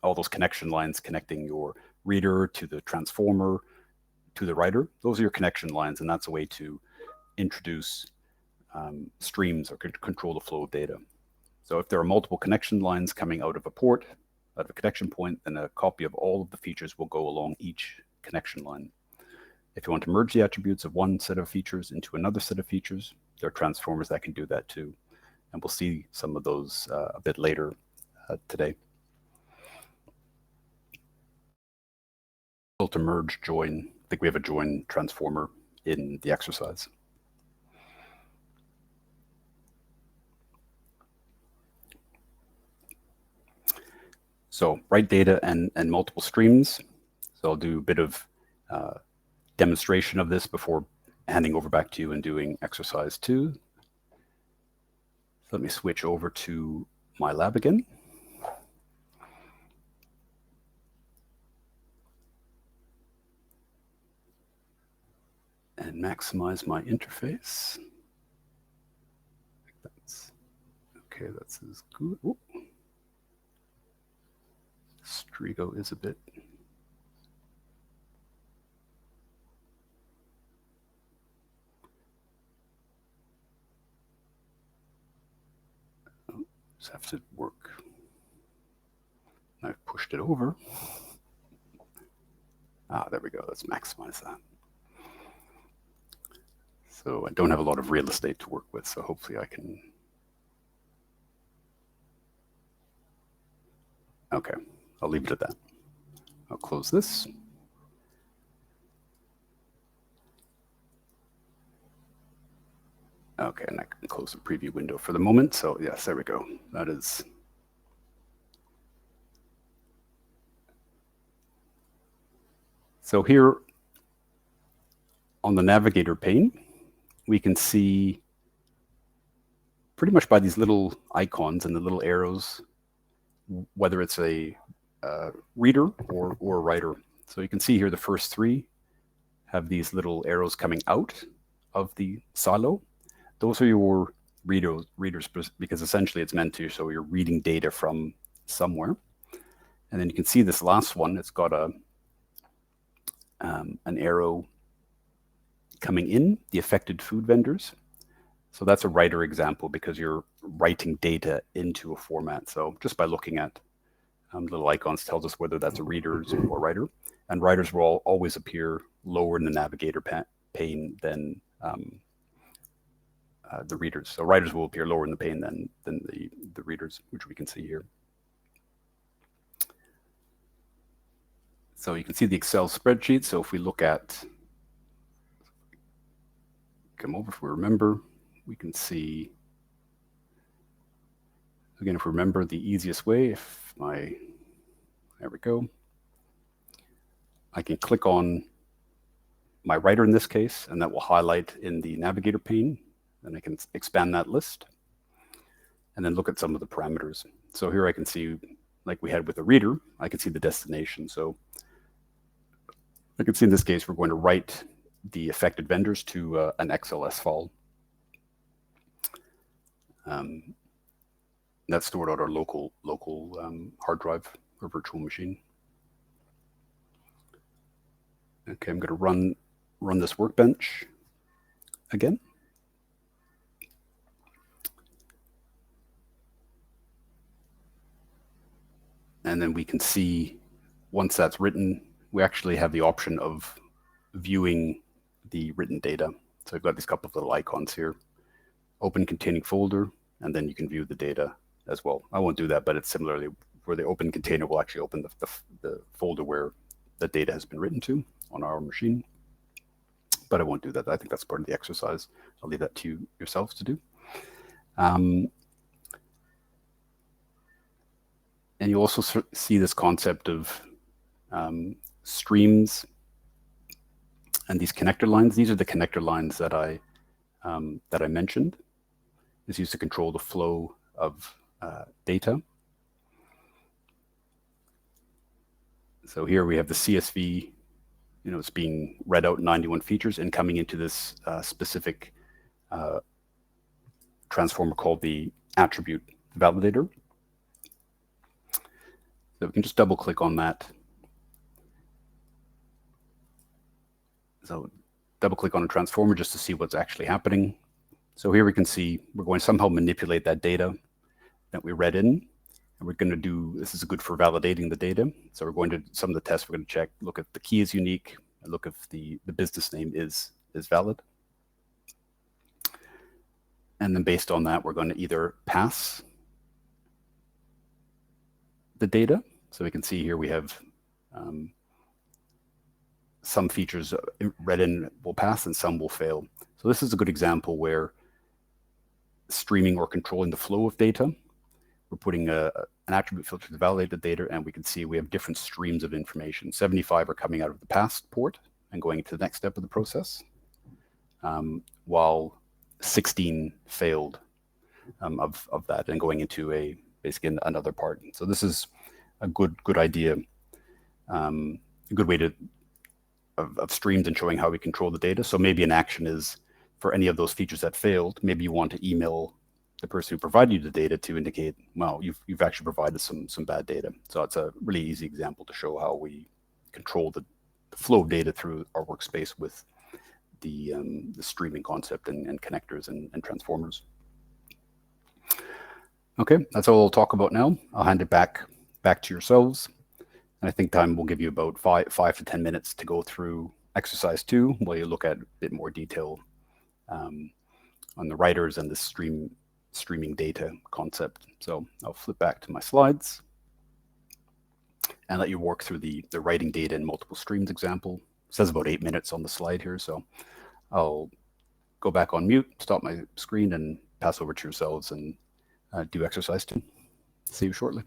all those connection lines connecting your reader to the transformer to the writer. Those are your connection lines, and that's a way to introduce streams or control the flow of data. So if there are multiple connection lines coming out of a port, out of a connection point, then a copy of all of the features will go along each connection line. If you want to merge the attributes of one set of features into another set of features, there are transformers that can do that too. And we'll see some of those a bit later today. To merge, join, I think we have a join transformer in the exercise. So write data and multiple streams. So I'll do a bit of demonstration of this before handing over back to you and doing exercise 2. So let me switch over to my lab again. And maximize my interface. That's okay, that's as good. Ooh. Strigo is a bit. Oh, just have to work. I've pushed it over. Ah, there we go. Let's maximize that. So I don't have a lot of real estate to work with, so hopefully I can. Okay, I'll leave it at that. I'll close this. Okay, and I can close the preview window for the moment. So yes, there we go. That is. So here on the navigator pane, we can see pretty much by these little icons and the little arrows, whether it's a reader or a writer. So you can see here the first 3 have these little arrows coming out of the silo. Those are your readers because essentially it's meant to, so you're reading data from somewhere. And then you can see this last one, it's got an arrow coming in, the affected food vendors. So that's a writer example because you're writing data into a format. So just by looking at little icons tells us whether that's a readers or writer. And writers will always appear lower in the navigator pane than the readers. So writers will appear lower in the pane than the readers, which we can see here. So you can see the Excel spreadsheet. So if we look at, come over, if we remember, we can see, again, if we remember the easiest way, there we go. I can click on my writer in this case, and that will highlight in the navigator pane. Then I can expand that list and then look at some of the parameters. So here I can see, like we had with the reader, I can see the destination. So I can see in this case, we're going to write the affected vendors to an XLS file. That's stored on our local hard drive or virtual machine. Okay, I'm going to run this workbench again. And then we can see, once that's written, we actually have the option of viewing the written data. So I've got these couple of little icons here, open containing folder, and then you can view the data as well. I won't do that, but it's similarly where the open container will actually open the folder where the data has been written to on our machine. But I won't do that. I think that's part of the exercise. I'll leave that to you yourselves to do. And you also see this concept of streams and these connector lines. These are the connector lines that I mentioned. It's used to control the flow of data. So here we have the CSV, it's being read out 91 features and coming into this specific transformer called the attribute validator. So we can just double click on that. So double click on a transformer just to see what's actually happening. So here we can see we're going to somehow manipulate that data that we read in. And we're going to do, this is good for validating the data. So we're going to, some of the tests we're going to check, look if the key is unique, and look if the business name is valid. And then based on that, we're going to either pass the data. So we can see here we have some features read in will pass and some will fail. So this is a good example where streaming or controlling the flow of data, we're putting an attribute filter to validate the data, and we can see we have different streams of information. 75 are coming out of the past port and going to the next step of the process, while 16 failed of that and going into basically another part. So this is a good idea, a good way of streams and showing how we control the data. So maybe an action is for any of those features that failed, maybe you want to email the person who provided you the data to indicate, well, you've actually provided some bad data. So it's a really easy example to show how we control the flow of data through our workspace with the streaming concept and connectors and transformers. Okay, that's all I'll talk about now. I'll hand it back to yourselves. And I think time will give you about 5 to 10 minutes to go through exercise 2, while you look at a bit more detail on the writers and the streaming data concept. So I'll flip back to my slides and let you work through the writing data in multiple streams example. It says about 8 minutes on the slide here, so I'll go back on mute, stop my screen, and pass over to yourselves and do exercise 2. See you shortly.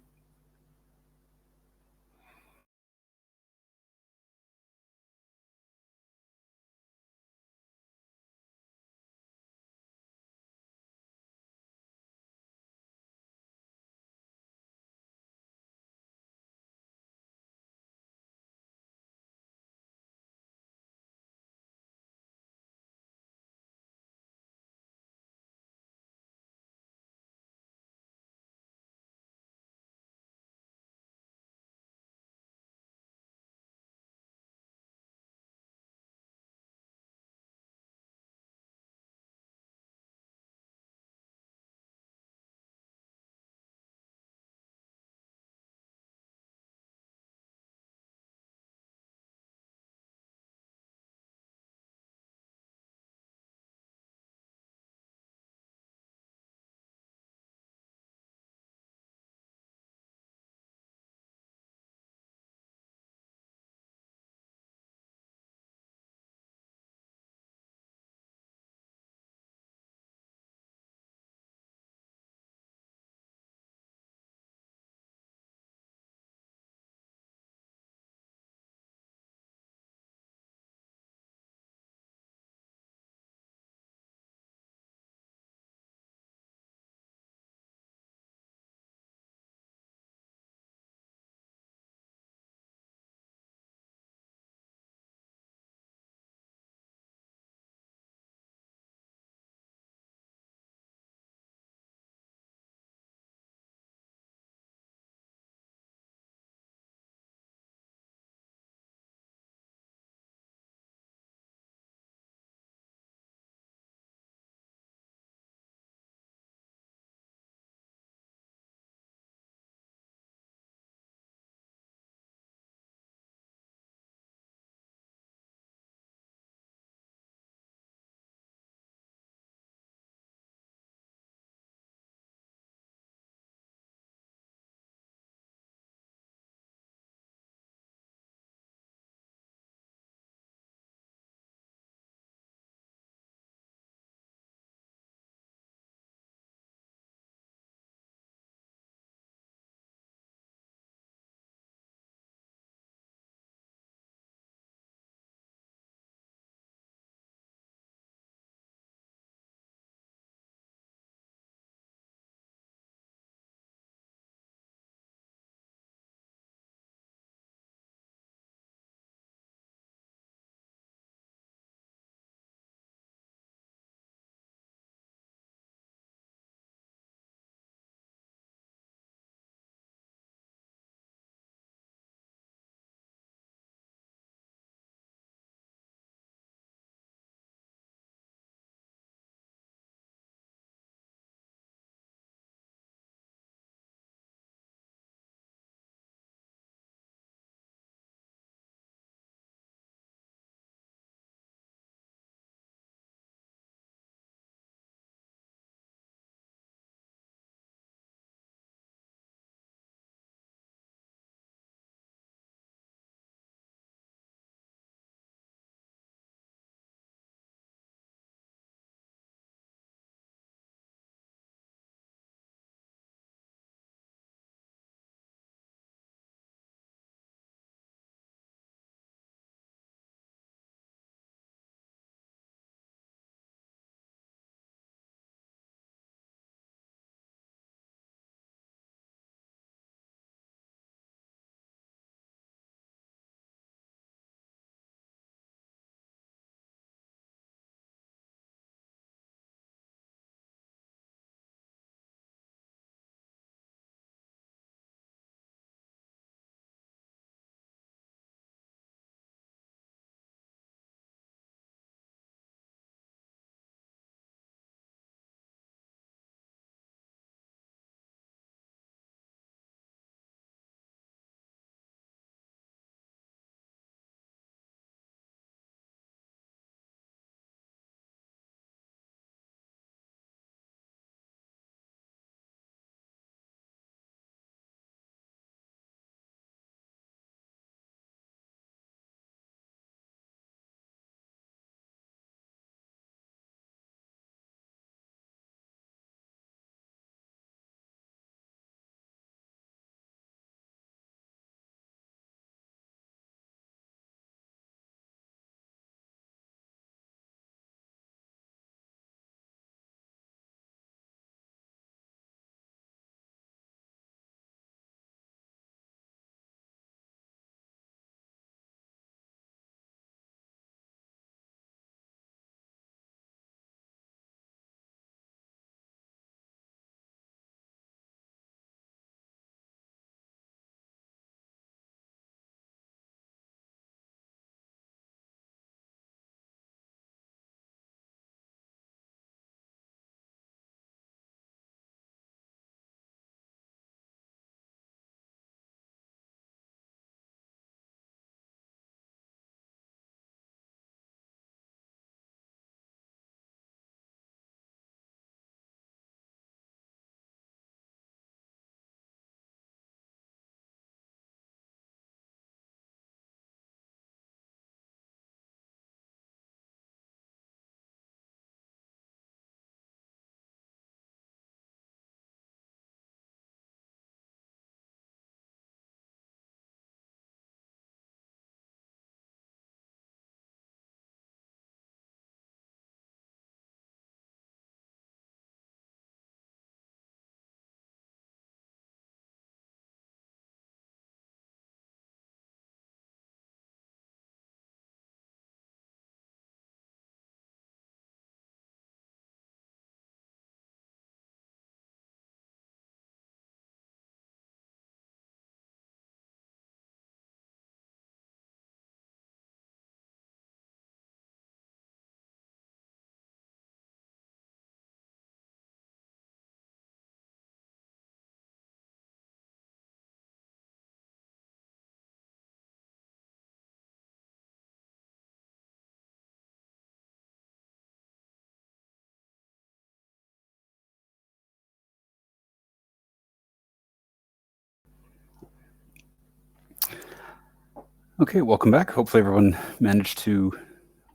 Okay, welcome back. Hopefully everyone managed to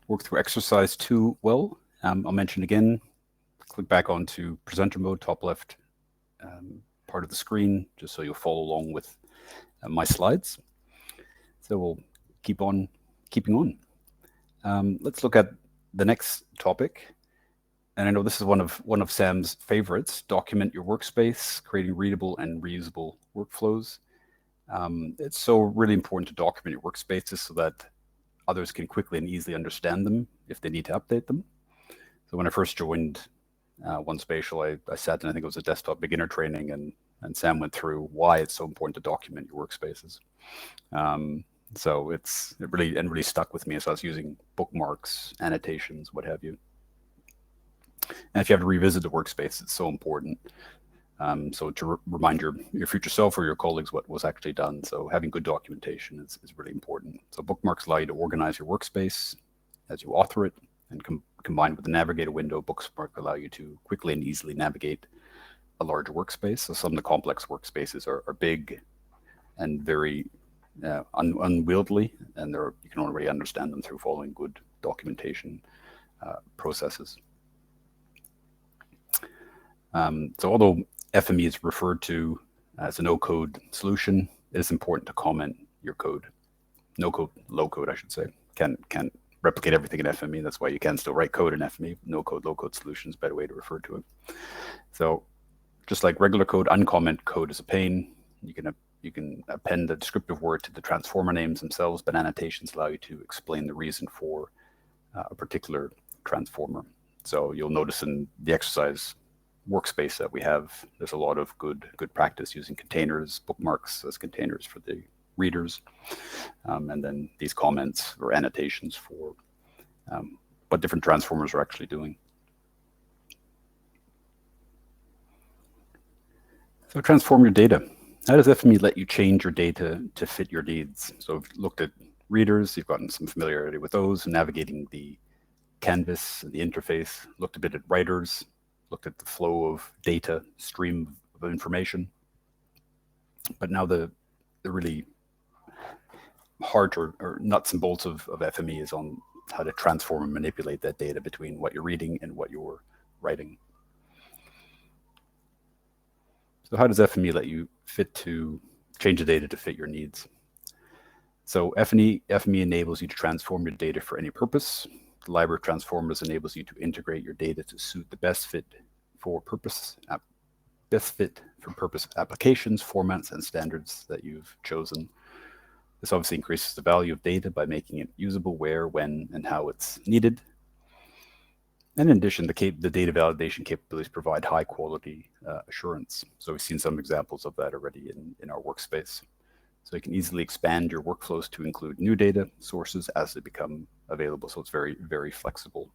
work through exercise 2 well. I'll mention again, click back onto presenter mode, top left part of the screen, just so you'll follow along with my slides. So we'll keep on keeping on. Let's look at the next topic. And I know this is one of Sam's favorites: document your workspace, creating readable and reusable workflows. It's so really important to document your workspaces so that others can quickly and easily understand them if they need to update them. So when I first joined One Spatial, I sat in, I think it was a desktop beginner training, and Sam went through why it's so important to document your workspaces. So it really stuck with me as I was using bookmarks, annotations, what have you. And if you have to revisit the workspace, it's so important. So to remind your future self or your colleagues what was actually done. So having good documentation is really important. So bookmarks allow you to organize your workspace as you author it, and combined with the navigator window, bookmarks allow you to quickly and easily navigate a larger workspace. So some of the complex workspaces are big and very unwieldy, and you can already understand them through following good documentation processes. So although FME is referred to as a no-code solution, it is important to comment your code. No-code, low-code, I should say. Can't replicate everything in FME. That's why you can still write code in FME. No-code, low-code solution is a better way to refer to it. So just like regular code, uncomment code is a pain. You can append a descriptive word to the transformer names themselves, but annotations allow you to explain the reason for a particular transformer. So you'll notice in the exercise workspace that we have, there's a lot of good practice using containers, bookmarks as containers for the readers, and then these comments or annotations for what different transformers are actually doing. So transform your data. How does FME let you change your data to fit your needs? So we've looked at readers, you've gotten some familiarity with those, navigating the canvas, the interface, looked a bit at writers, looked at the flow of data, stream of information. But now the really heart or nuts and bolts of FME is on how to transform and manipulate that data between what you're reading and what you're writing. So how does FME let you change the data to fit your needs? So FME enables you to transform your data for any purpose. The library of transformers enables you to integrate your data to suit the best fit for purpose applications, formats, and standards that you've chosen. This obviously increases the value of data by making it usable where, when, and how it's needed. And in addition, the data validation capabilities provide high quality assurance. So we've seen some examples of that already in our workspace. So you can easily expand your workflows to include new data sources as they become available. So it's very, very flexible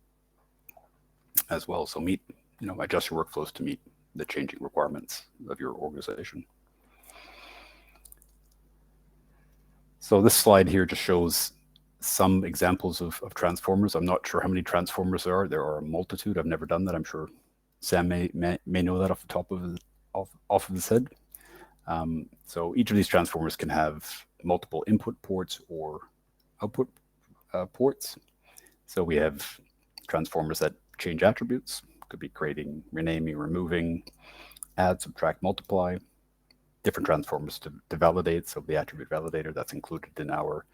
as well. So adjust your workflows to meet the changing requirements of your organization. So this slide here just shows some examples of transformers. I'm not sure how many transformers there are. There are a multitude. I've never done that. I'm sure Sam may know that off the top of his head. So each of these transformers can have multiple input ports or output ports. So we have transformers that change attributes, could be creating, renaming, removing, add, subtract, multiply, different transformers to validate. So the attribute validator that's included in our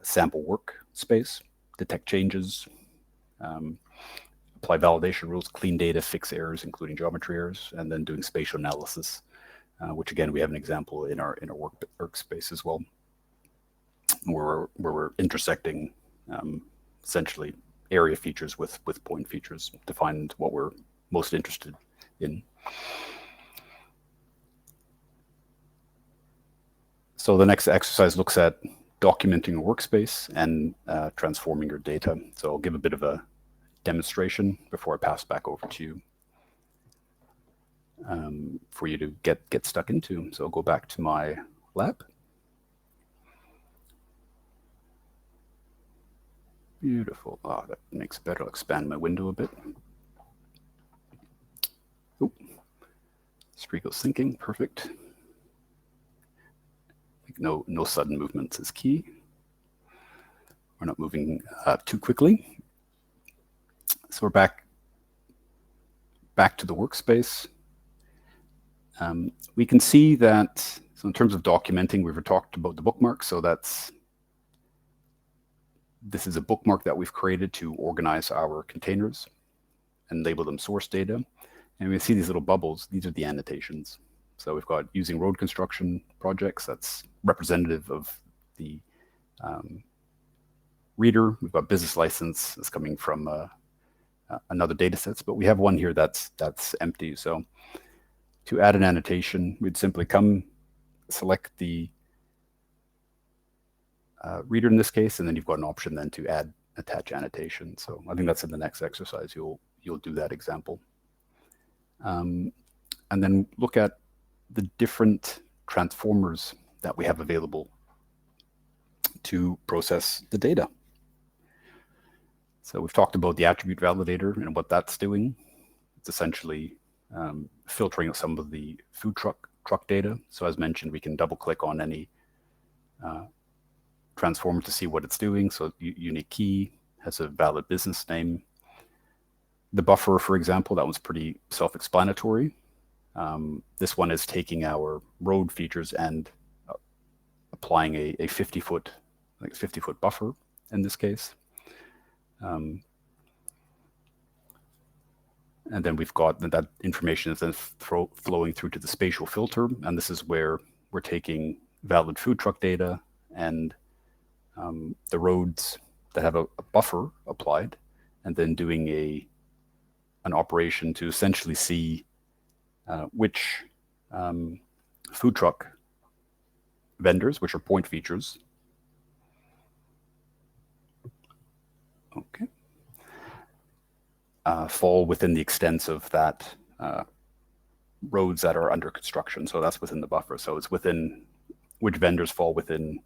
sample workspace, detect changes, apply validation rules, clean data, fix errors, including geometry errors, and then doing spatial analysis, which again, we have an example in our workspace as well, where we're intersecting essentially area features with point features to find what we're most interested in. So the next exercise looks at documenting a workspace and transforming your data. So I'll give a bit of a demonstration before I pass back over to you for you to get stuck into. So I'll go back to my lab. Beautiful. Oh, that makes it better. I'll expand my window a bit. Oh, Streako's syncing. Perfect. No sudden movements is key. we're not moving too quickly. So we're back to the workspace. We can see that, so in terms of documenting, we've talked about the bookmark. So this is a bookmark that we've created to organize our containers and label them source data. And we see these little bubbles. These are the annotations. So we've got using road construction projects. That's representative of the reader. We've got business license that's coming from another data sets, but we have one here that's empty. So to add an annotation, we'd simply select the reader in this case, and then you've got an option then to attach annotation. So I think that's in the next exercise. You'll do that example. And then look at the different transformers that we have available to process the data. So we've talked about the attribute validator and what that's doing. It's essentially filtering out some of the food truck data. So as mentioned, we can double click on any transformer to see what it's doing. So unique key has a valid business name. The buffer, for example, that one's pretty self-explanatory. This one is taking our road features and applying a 50-foot buffer in this case. And then we've got that information is then flowing through to the spatial filter. And this is where we're taking valid food truck data and the roads that have a buffer applied, and then doing an operation to essentially see which food truck vendors, which are point features, okay, fall within the extents of that roads that are under construction. So that's within the buffer. So it's within which vendors fall within,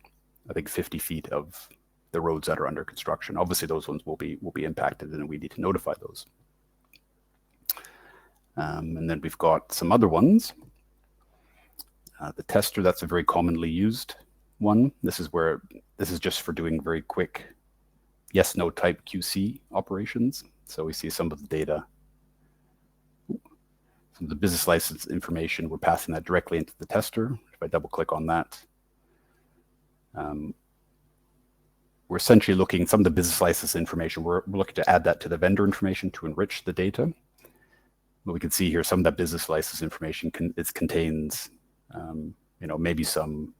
I think, 50 feet of the roads that are under construction. Obviously, those ones will be impacted, and we need to notify those. And then we've got some other ones. The tester, that's a very commonly used one. This is just for doing very quick yes, no type QC operations. So we see some of the data, some of the business license information, we're passing that directly into the tester. If I double click on that, we're essentially looking some of the business license information. We're looking to add that to the vendor information to enrich the data. But we can see here some of that business license information contains, maybe some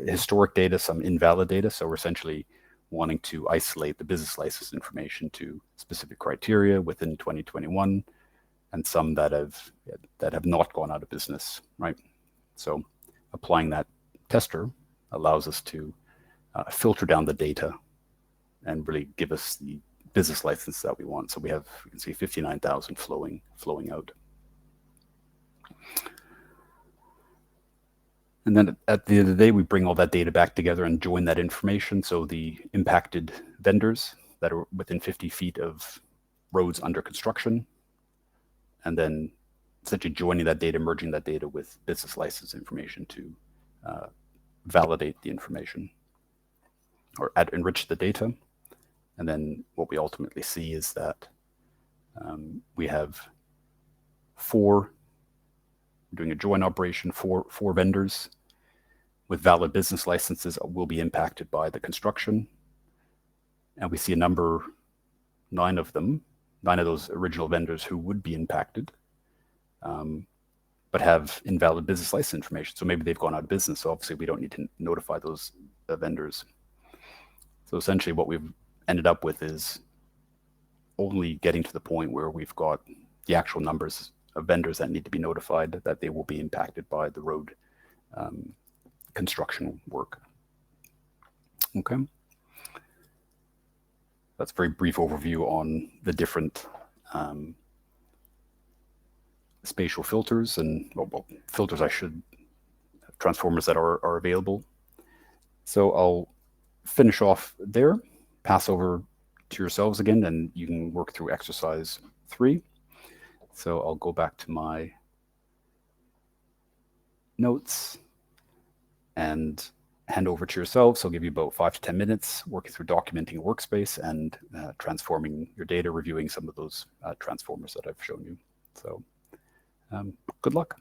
historic data, some invalid data. So we're essentially wanting to isolate the business license information to specific criteria within 2021, and some that have not gone out of business, right? So applying that tester allows us to filter down the data and really give us the business license that we want. So we can see 59,000 flowing out. And then at the end of the day, we bring all that data back together and join that information. So the impacted vendors that are within 50 feet of roads under construction, and then essentially joining that data, merging that data with business license information to validate the information or enrich the data. And then what we ultimately see is that we have doing a join operation, four vendors with valid business licenses will be impacted by the construction. And we see a number, 9 of those original vendors who would be impacted, but have invalid business license information. So maybe they've gone out of business. So obviously we don't need to notify those vendors. So essentially what we've ended up with is only getting to the point where we've got the actual numbers of vendors that need to be notified that they will be impacted by the road construction work. Okay. That's a very brief overview on the different spatial filters and filters, transformers that are available. So I'll finish off there, pass over to yourselves again, and you can work through exercise 3. So I'll go back to my notes, and hand over to yourselves. I'll give you about 5 to 10 minutes working through documenting a workspace and transforming your data, reviewing some of those transformers that I've shown you. So good luck.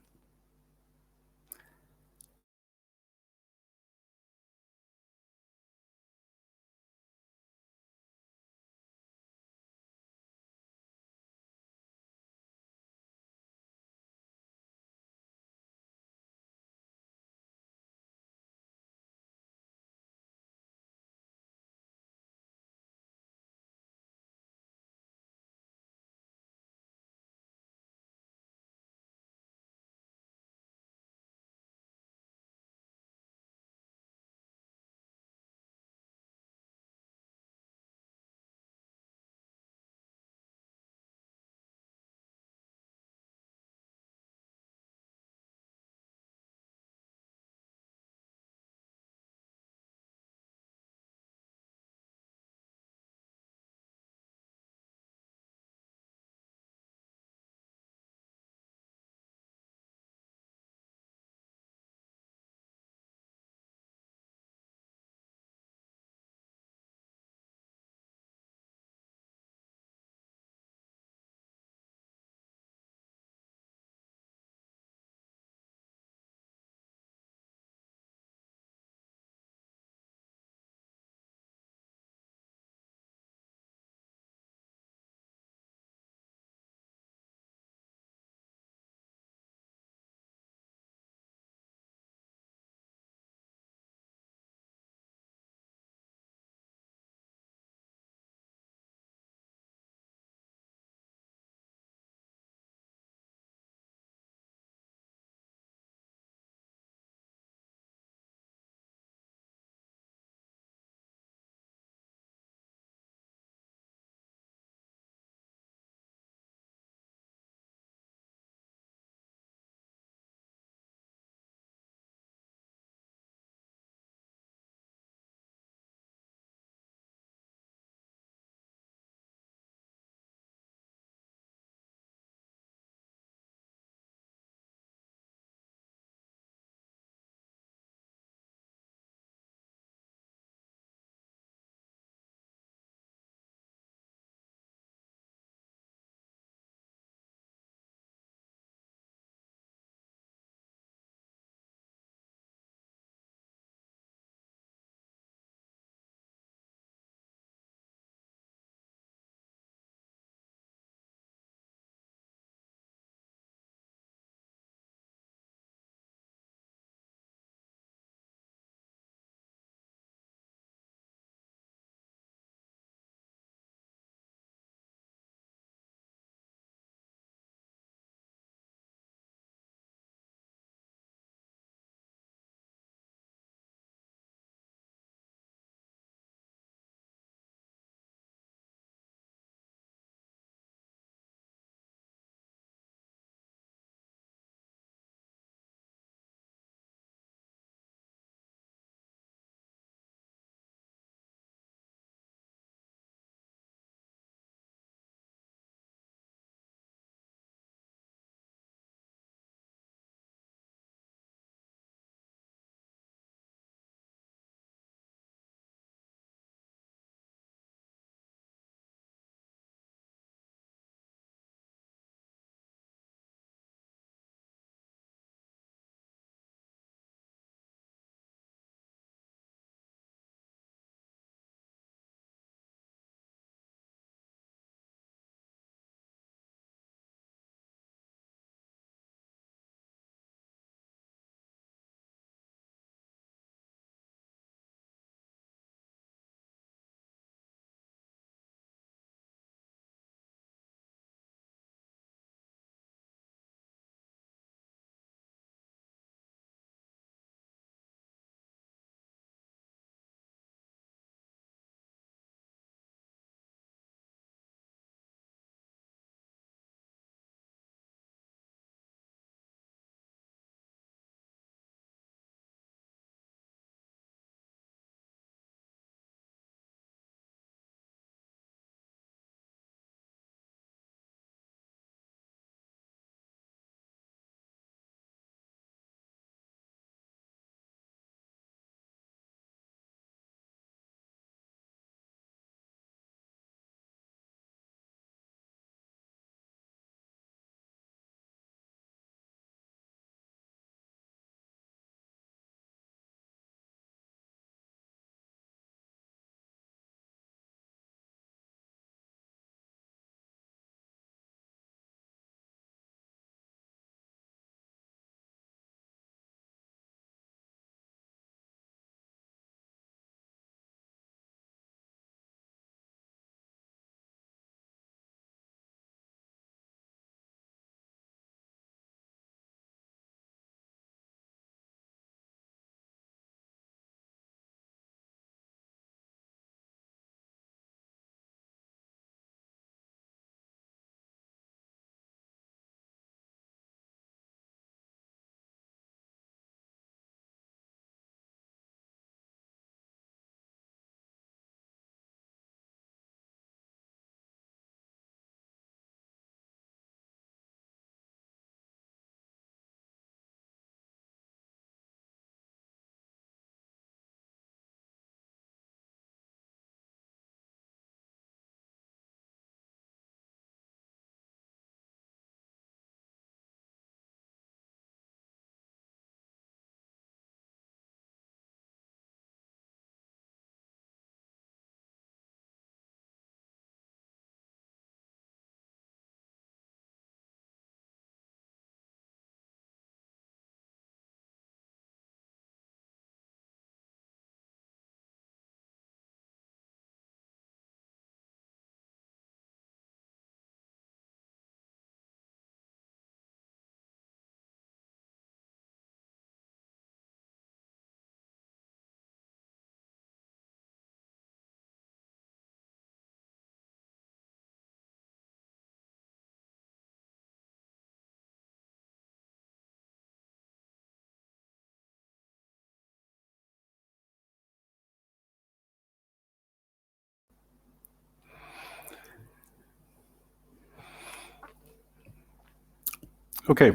Okay,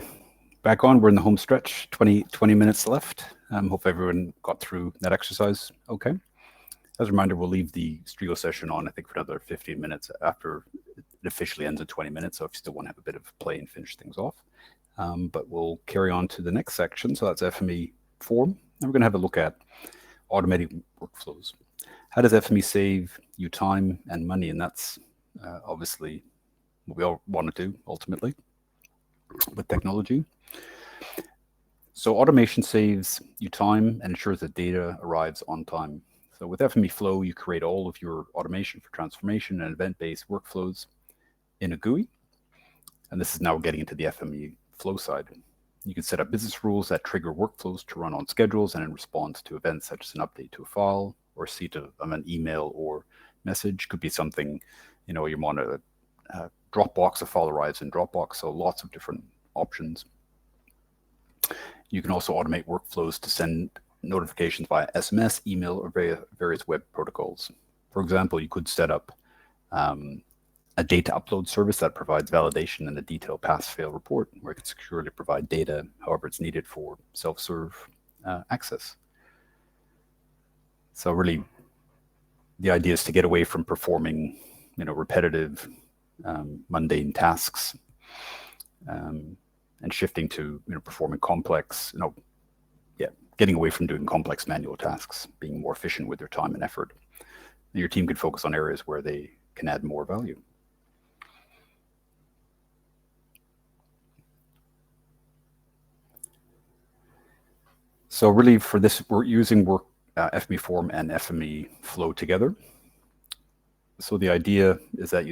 back on. We're in the home stretch. 20 minutes left. Hope everyone got through that exercise. Okay. As a reminder, we'll leave the Strigo session on, I think, for another 15 minutes after it officially ends at 20 minutes. So if you still want to have a bit of play and finish things off. But we'll carry on to the next section. So that's FME form. And we're going to have a look at automating workflows. How does FME save you time and money? And that's obviously what we all want to do ultimately with technology. So automation saves you time and ensures that data arrives on time. So with FME Flow, you create all of your automation for transformation and event-based workflows in a GUI. And this is now getting into the FME Flow side. You can set up business rules that trigger workflows to run on schedules and in response to events such as an update to a file or receipt of an email or message. Could be something, you want a Dropbox, a file arrives in Dropbox, so lots of different options. You can also automate workflows to send notifications via SMS, email, or various web protocols. For example, you could set up a data upload service that provides validation and a detailed pass-fail report where it can securely provide data however it's needed for self-serve access. So really, the idea is to get away from performing, repetitive, mundane tasks, and shifting to performing complex, getting away from doing complex manual tasks, being more efficient with their time and effort. And your team can focus on areas where they can add more value. So really for this, we're using FME Form and FME Flow together. So the idea is that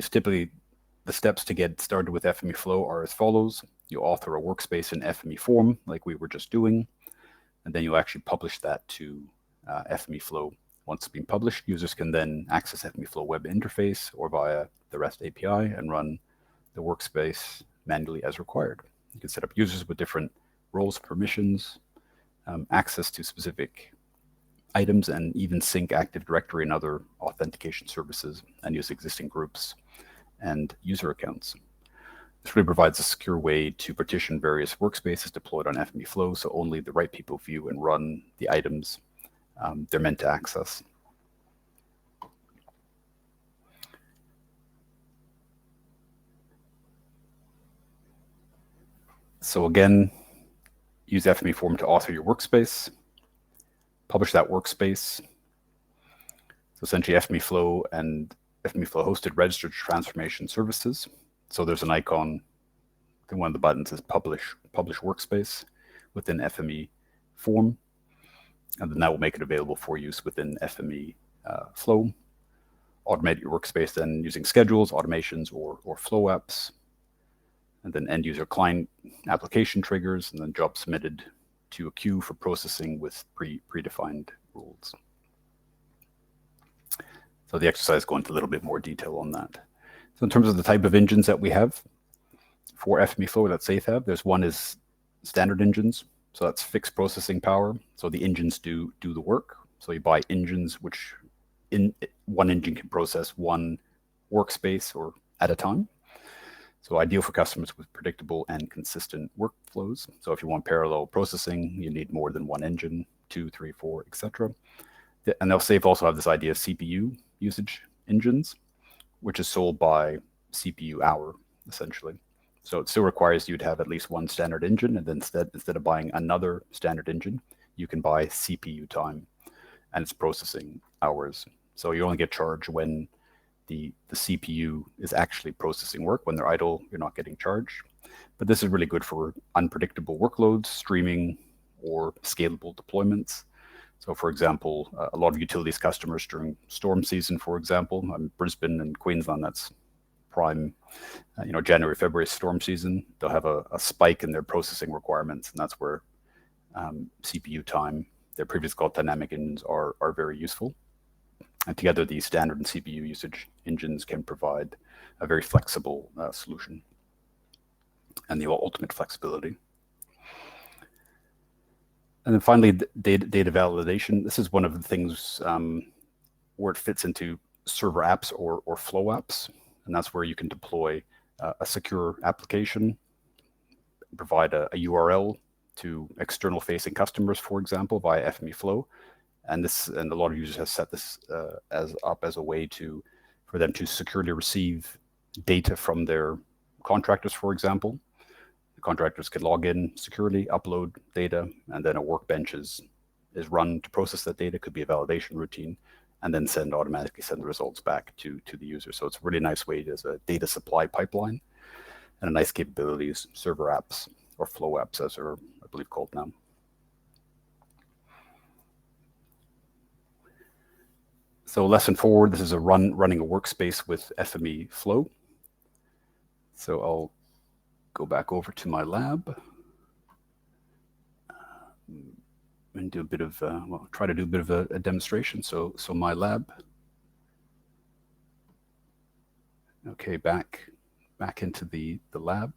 the steps to get started with FME Flow are as follows. You author a workspace in FME Form, like we were just doing, and then you actually publish that to FME Flow. Once it's been published, users can then access FME Flow web interface or via the REST API and run the workspace manually as required. You can set up users with different roles, permissions, access to specific items, and even sync Active Directory and other authentication services and use existing groups and user accounts. This really provides a secure way to partition various workspaces deployed on FME Flow so only the right people view and run the items they're meant to access. So again, use FME Form to author your workspace, publish that workspace. So essentially FME Flow and FME Flow hosted registered transformation services. So there's an icon, and one of the buttons is publish workspace within FME Form, and then that will make it available for use within FME Flow. Automate your workspace then using schedules, automations, or flow apps, and then end user client application triggers, and then job submitted to a queue for processing with predefined rules. So the exercise go into a little bit more detail on that. So in terms of the type of engines that we have for FME Flow that Safe have, there's one is standard engines. So that's fixed processing power. So the engines do the work. So you buy engines which one engine can process one workspace or at a time. So ideal for customers with predictable and consistent workflows. So if you want parallel processing, you need more than one engine, 2, 3, 4, etc. And they'll Safe also have this idea of CPU usage engines, which is sold by CPU hour, essentially. So it still requires you to have at least one standard engine, and then instead of buying another standard engine, you can buy CPU time and its processing hours. So you only get charged when the CPU is actually processing work. When they're idle, you're not getting charged. But this is really good for unpredictable workloads, streaming, or scalable deployments. So for example, a lot of utilities customers during storm season, for example, Brisbane and Queensland, that's prime, January, February storm season, they'll have a spike in their processing requirements, and that's where CPU time, they're previously called dynamic engines, are very useful. And together, these standard and CPU usage engines can provide a very flexible solution and the ultimate flexibility. And then finally, data validation. This is one of the things where it fits into server apps or flow apps. And that's where you can deploy a secure application provide a URL to external facing customers, for example, via FME Flow. And a lot of users have set this up as a way for them to securely receive data from their contractors, for example. The contractors can log in securely, upload data, and then a workbench is run to process that data. It could be a validation routine, and then automatically send the results back to the user. So it's a really nice way as a data supply pipeline, and a nice capabilities, server apps or flow apps as they're, I believe, called now. So lesson 4, this is running a workspace with FME Flow. So I'll go back over to my lab and do a bit of, try to do a bit of a demonstration. So my lab. Okay, back into the lab.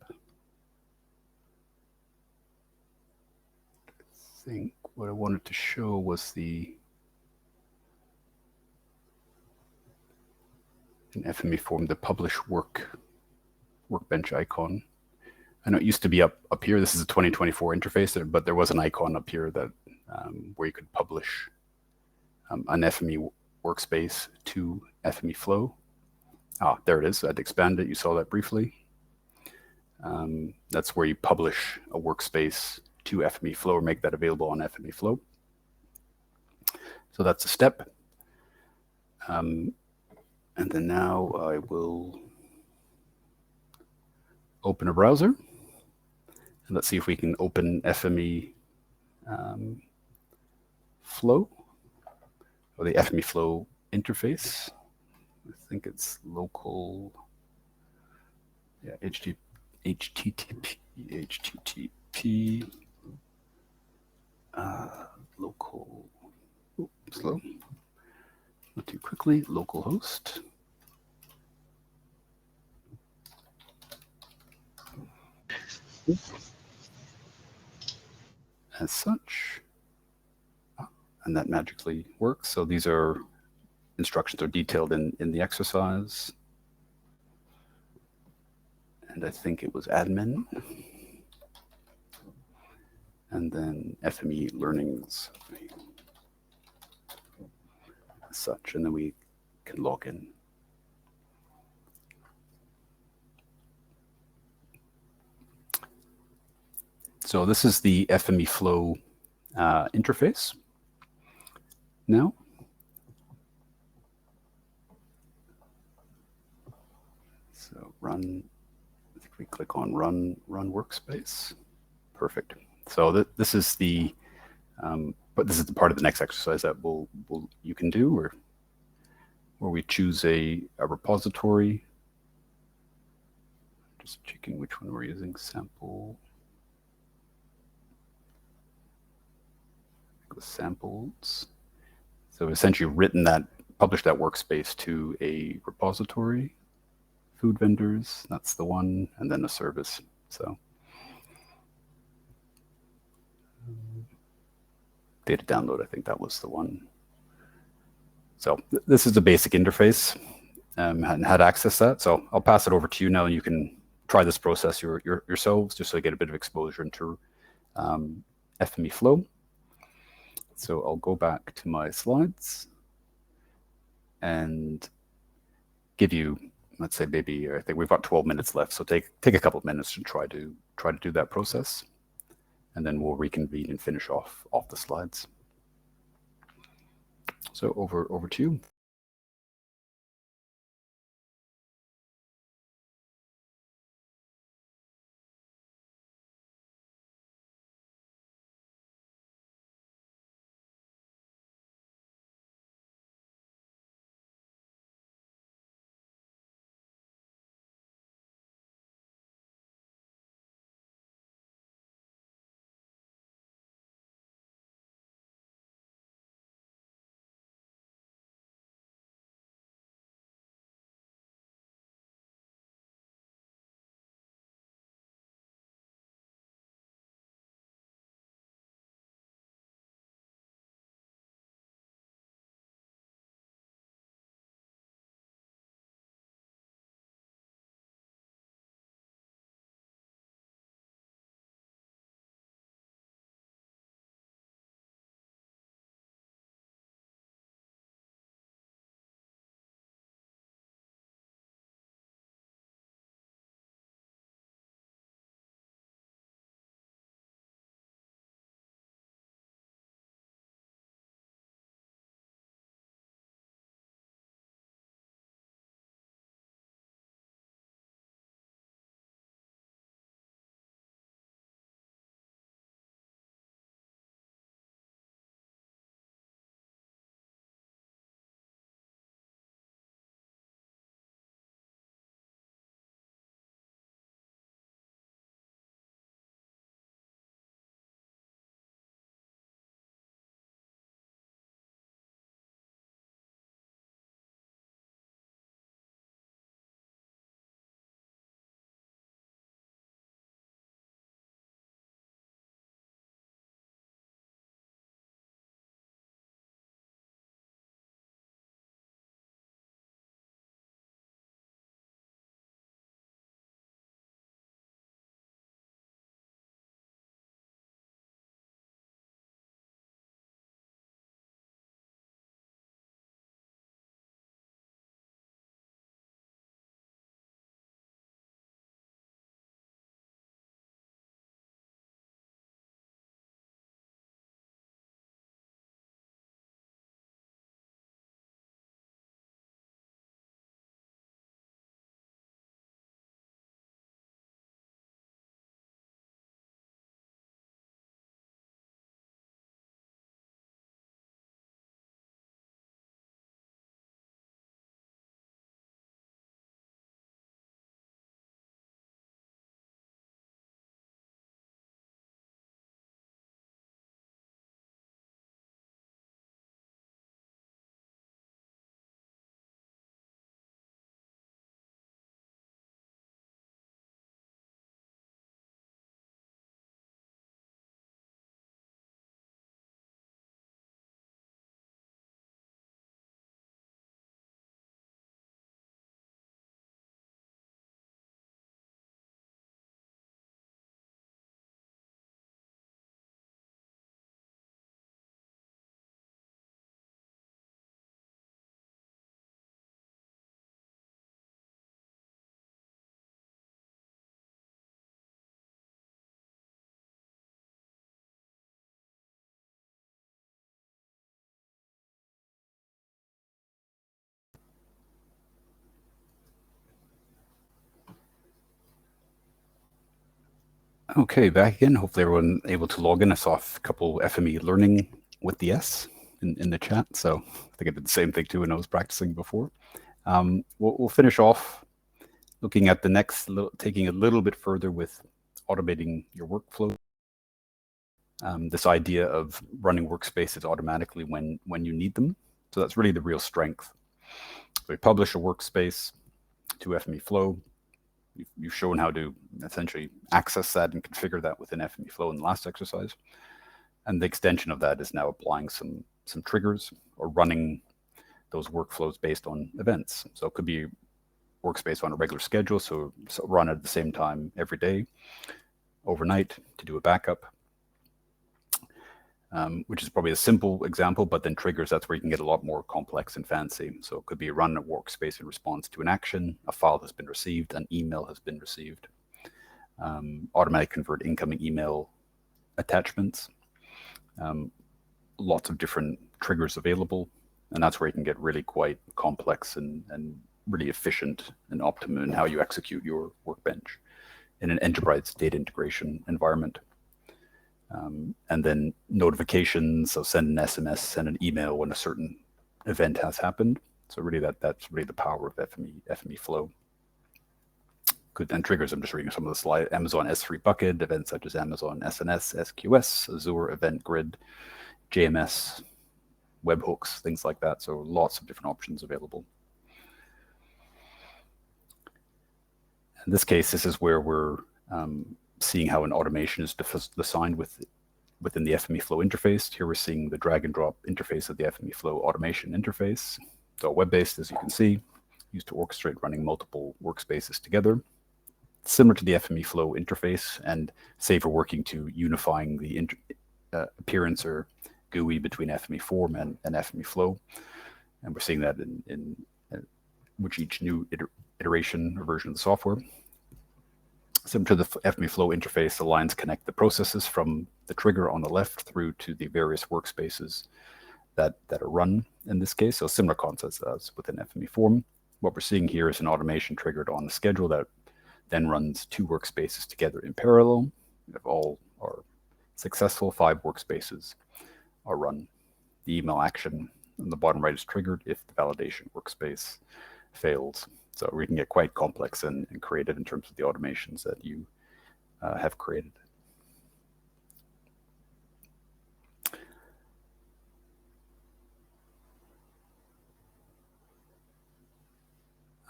I think what I wanted to show was an FME form, the publish workbench icon. I know it used to be up here. This is a 2024 interface, but there was an icon up here that where you could publish an FME workspace to FME Flow. Ah, there it is. I'd expand it. You saw that briefly. That's where you publish a workspace to FME Flow or make that available on FME Flow. So that's a step. And then now I will open a browser. And let's see if we can open FME Flow, or the FME Flow interface. I think it's local, yeah, HTTP, local, slow, not too quickly, localhost. As such, and that magically works. So these are instructions are detailed in the exercise. And I think it was admin. And then FME learnings as such, and then we can log in. So this is the FME Flow interface now. So run, I think we click on run workspace. Perfect. So this is the, but this is the part of the next exercise that you can do, where we choose a repository. Just checking which one we're using, sample. Samples. So essentially published that workspace to a repository, food vendors, that's the one, and then a service. So data download, I think that was the one. So this is the basic interface and how to access that. So I'll pass it over to you now, and you can try this process yourselves, just so you get a bit of exposure into FME Flow. So I'll go back to my slides and give you, let's say, maybe, I think we've got 12 minutes left. So take a couple of minutes to try to do that process, and then we'll reconvene and finish off the slides. So over to you. Okay, back again. Hopefully everyone able to log in. I saw a couple FME learning with the S in the chat. So I think I did the same thing too when I was practicing before. We'll finish off looking at the next, taking a little bit further with automating your workflow. This idea of running workspaces automatically when you need them. So that's really the real strength. So we publish a workspace to FME Flow. You've shown how to essentially access that and configure that within FME Flow in the last exercise. And the extension of that is now applying some triggers or running those workflows based on events. So it could be workspace on a regular schedule, so run at the same time every day, overnight to do a backup, which is probably a simple example, but then triggers, that's where you can get a lot more complex and fancy. So it could be run a workspace in response to an action, a file has been received, an email has been received, automatically convert incoming email attachments, lots of different triggers available. And that's where you can get really quite complex and really efficient and optimum in how you execute your workbench in an enterprise data integration environment. And then notifications, so send an SMS, send an email when a certain event has happened. So really that's really the power of FME Flow. Good, and triggers, I'm just reading some of the slides. Amazon S3 bucket, events such as Amazon SNS, SQS, Azure Event Grid, JMS, webhooks, things like that. So lots of different options available. In this case, this is where we're seeing how an automation is designed within the FME Flow interface. Here we're seeing the drag and drop interface of the FME Flow automation interface. So web-based, as you can see, used to orchestrate running multiple workspaces together. Similar to the FME Flow interface, and save for working to unifying the appearance or GUI between FME Form and FME Flow. And we're seeing that in which each new iteration or version of the software. Similar to the FME Flow interface, the lines connect the processes from the trigger on the left through to the various workspaces that are run in this case. So similar concepts as within FME Form. What we're seeing here is an automation triggered on the schedule that then runs two workspaces together in parallel. If all are successful, 5 workspaces are run. The email action on the bottom right is triggered if the validation workspace fails. So we can get quite complex and creative in terms of the automations that you have created.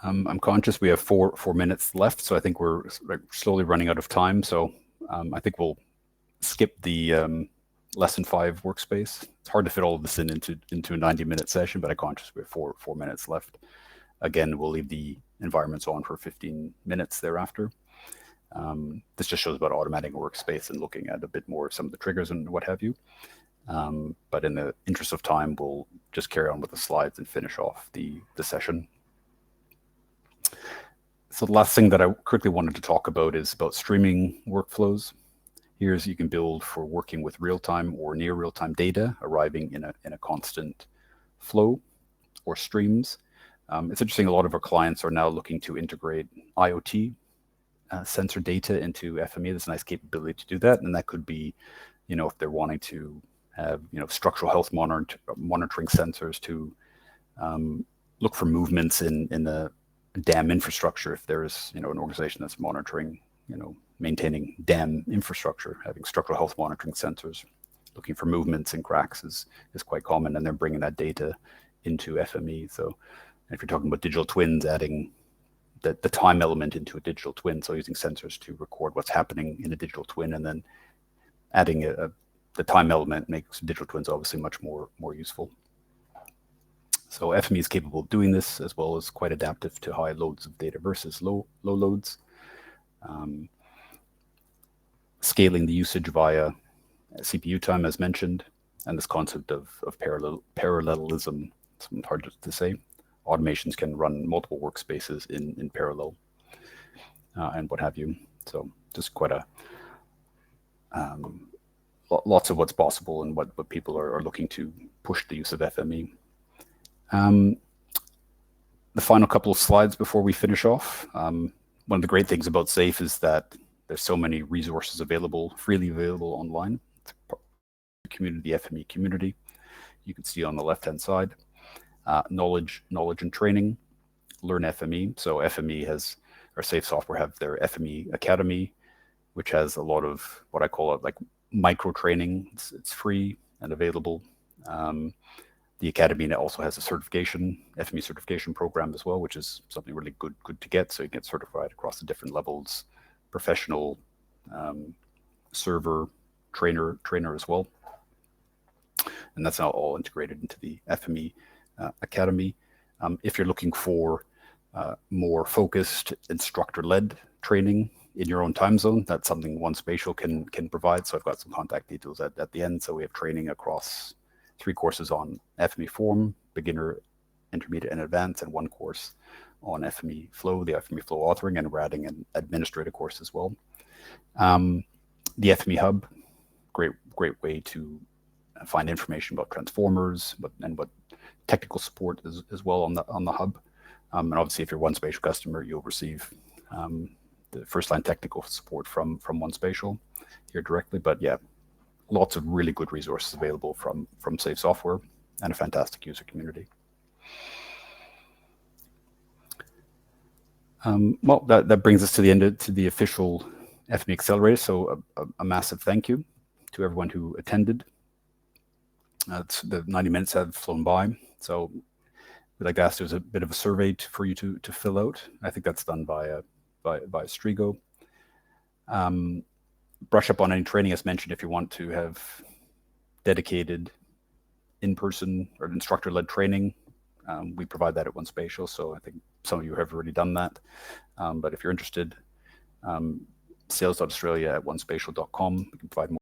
I'm conscious we have four minutes left, so I think we're slowly running out of time. So I think we'll skip the lesson 5 workspace. It's hard to fit all of this into a 90-minute session, but I'm conscious we have four minutes left. Again, we'll leave the environments on for 15 minutes thereafter. This just shows about automating a workspace and looking at a bit more of some of the triggers and what have you. But in the interest of time, we'll just carry on with the slides and finish off the session. So the last thing that I quickly wanted to talk about is about streaming workflows. Here's you can build for working with real-time or near real-time data arriving in a constant flow or streams. It's interesting, a lot of our clients are now looking to integrate IoT sensor data into FME. There's a nice capability to do that, and that could be, if they're wanting to have, structural health monitoring sensors to look for movements in the dam infrastructure. If there's, an organization that's monitoring, maintaining dam infrastructure, having structural health monitoring sensors, looking for movements and cracks is quite common, and they're bringing that data into FME. So if you're talking about digital twins, adding the time element into a digital twin, so using sensors to record what's happening in a digital twin, and then adding the time element makes digital twins obviously much more useful. So FME is capable of doing this, as well as quite adaptive to high loads of data versus low loads. Scaling the usage via CPU time, as mentioned, and this concept of parallelism, something hard to say. Automations can run multiple workspaces in parallel and what have you. So just quite lots of what's possible and what people are looking to push the use of FME. The final couple of slides before we finish off. One of the great things about SAFE is that there's so many resources available, freely available online. It's the community, the FME community. You can see on the left-hand side, knowledge and training, Learn FME. So FME has, or Safe Software have their FME Academy, which has a lot of what I call it like micro training. It's free and available. The Academy also has a certification, FME certification program as well, which is something really good to get. So you get certified across the different levels, professional, server, trainer as well. And that's now all integrated into the FME Academy. If you're looking for more focused instructor-led training in your own time zone, that's something OneSpatial can provide. So I've got some contact details at the end. So we have training across 3 courses on FME Form, beginner, intermediate, and advanced, and 1 course on FME Flow, the FME Flow authoring, and we're adding an administrative course as well. The FME Hub, great way to find information about transformers, and what technical support as well on the hub. And obviously, if you're a OneSpatial customer, you'll receive the first-line technical support from OneSpatial here directly. But yeah, lots of really good resources available from Safe Software, and a fantastic user community. Well, that brings us to the end to the official FME Accelerator. So a massive thank you to everyone who attended. The 90 minutes have flown by. So we'd like to ask, there's a bit of a survey for you to fill out. I think that's done by Strigo. Brush up on any training as mentioned if you want to have dedicated in-person or instructor-led training. We provide that at OneSpatial, so I think some of you have already done that. But if you're interested, sales.australia@onespatial.com. We can provide more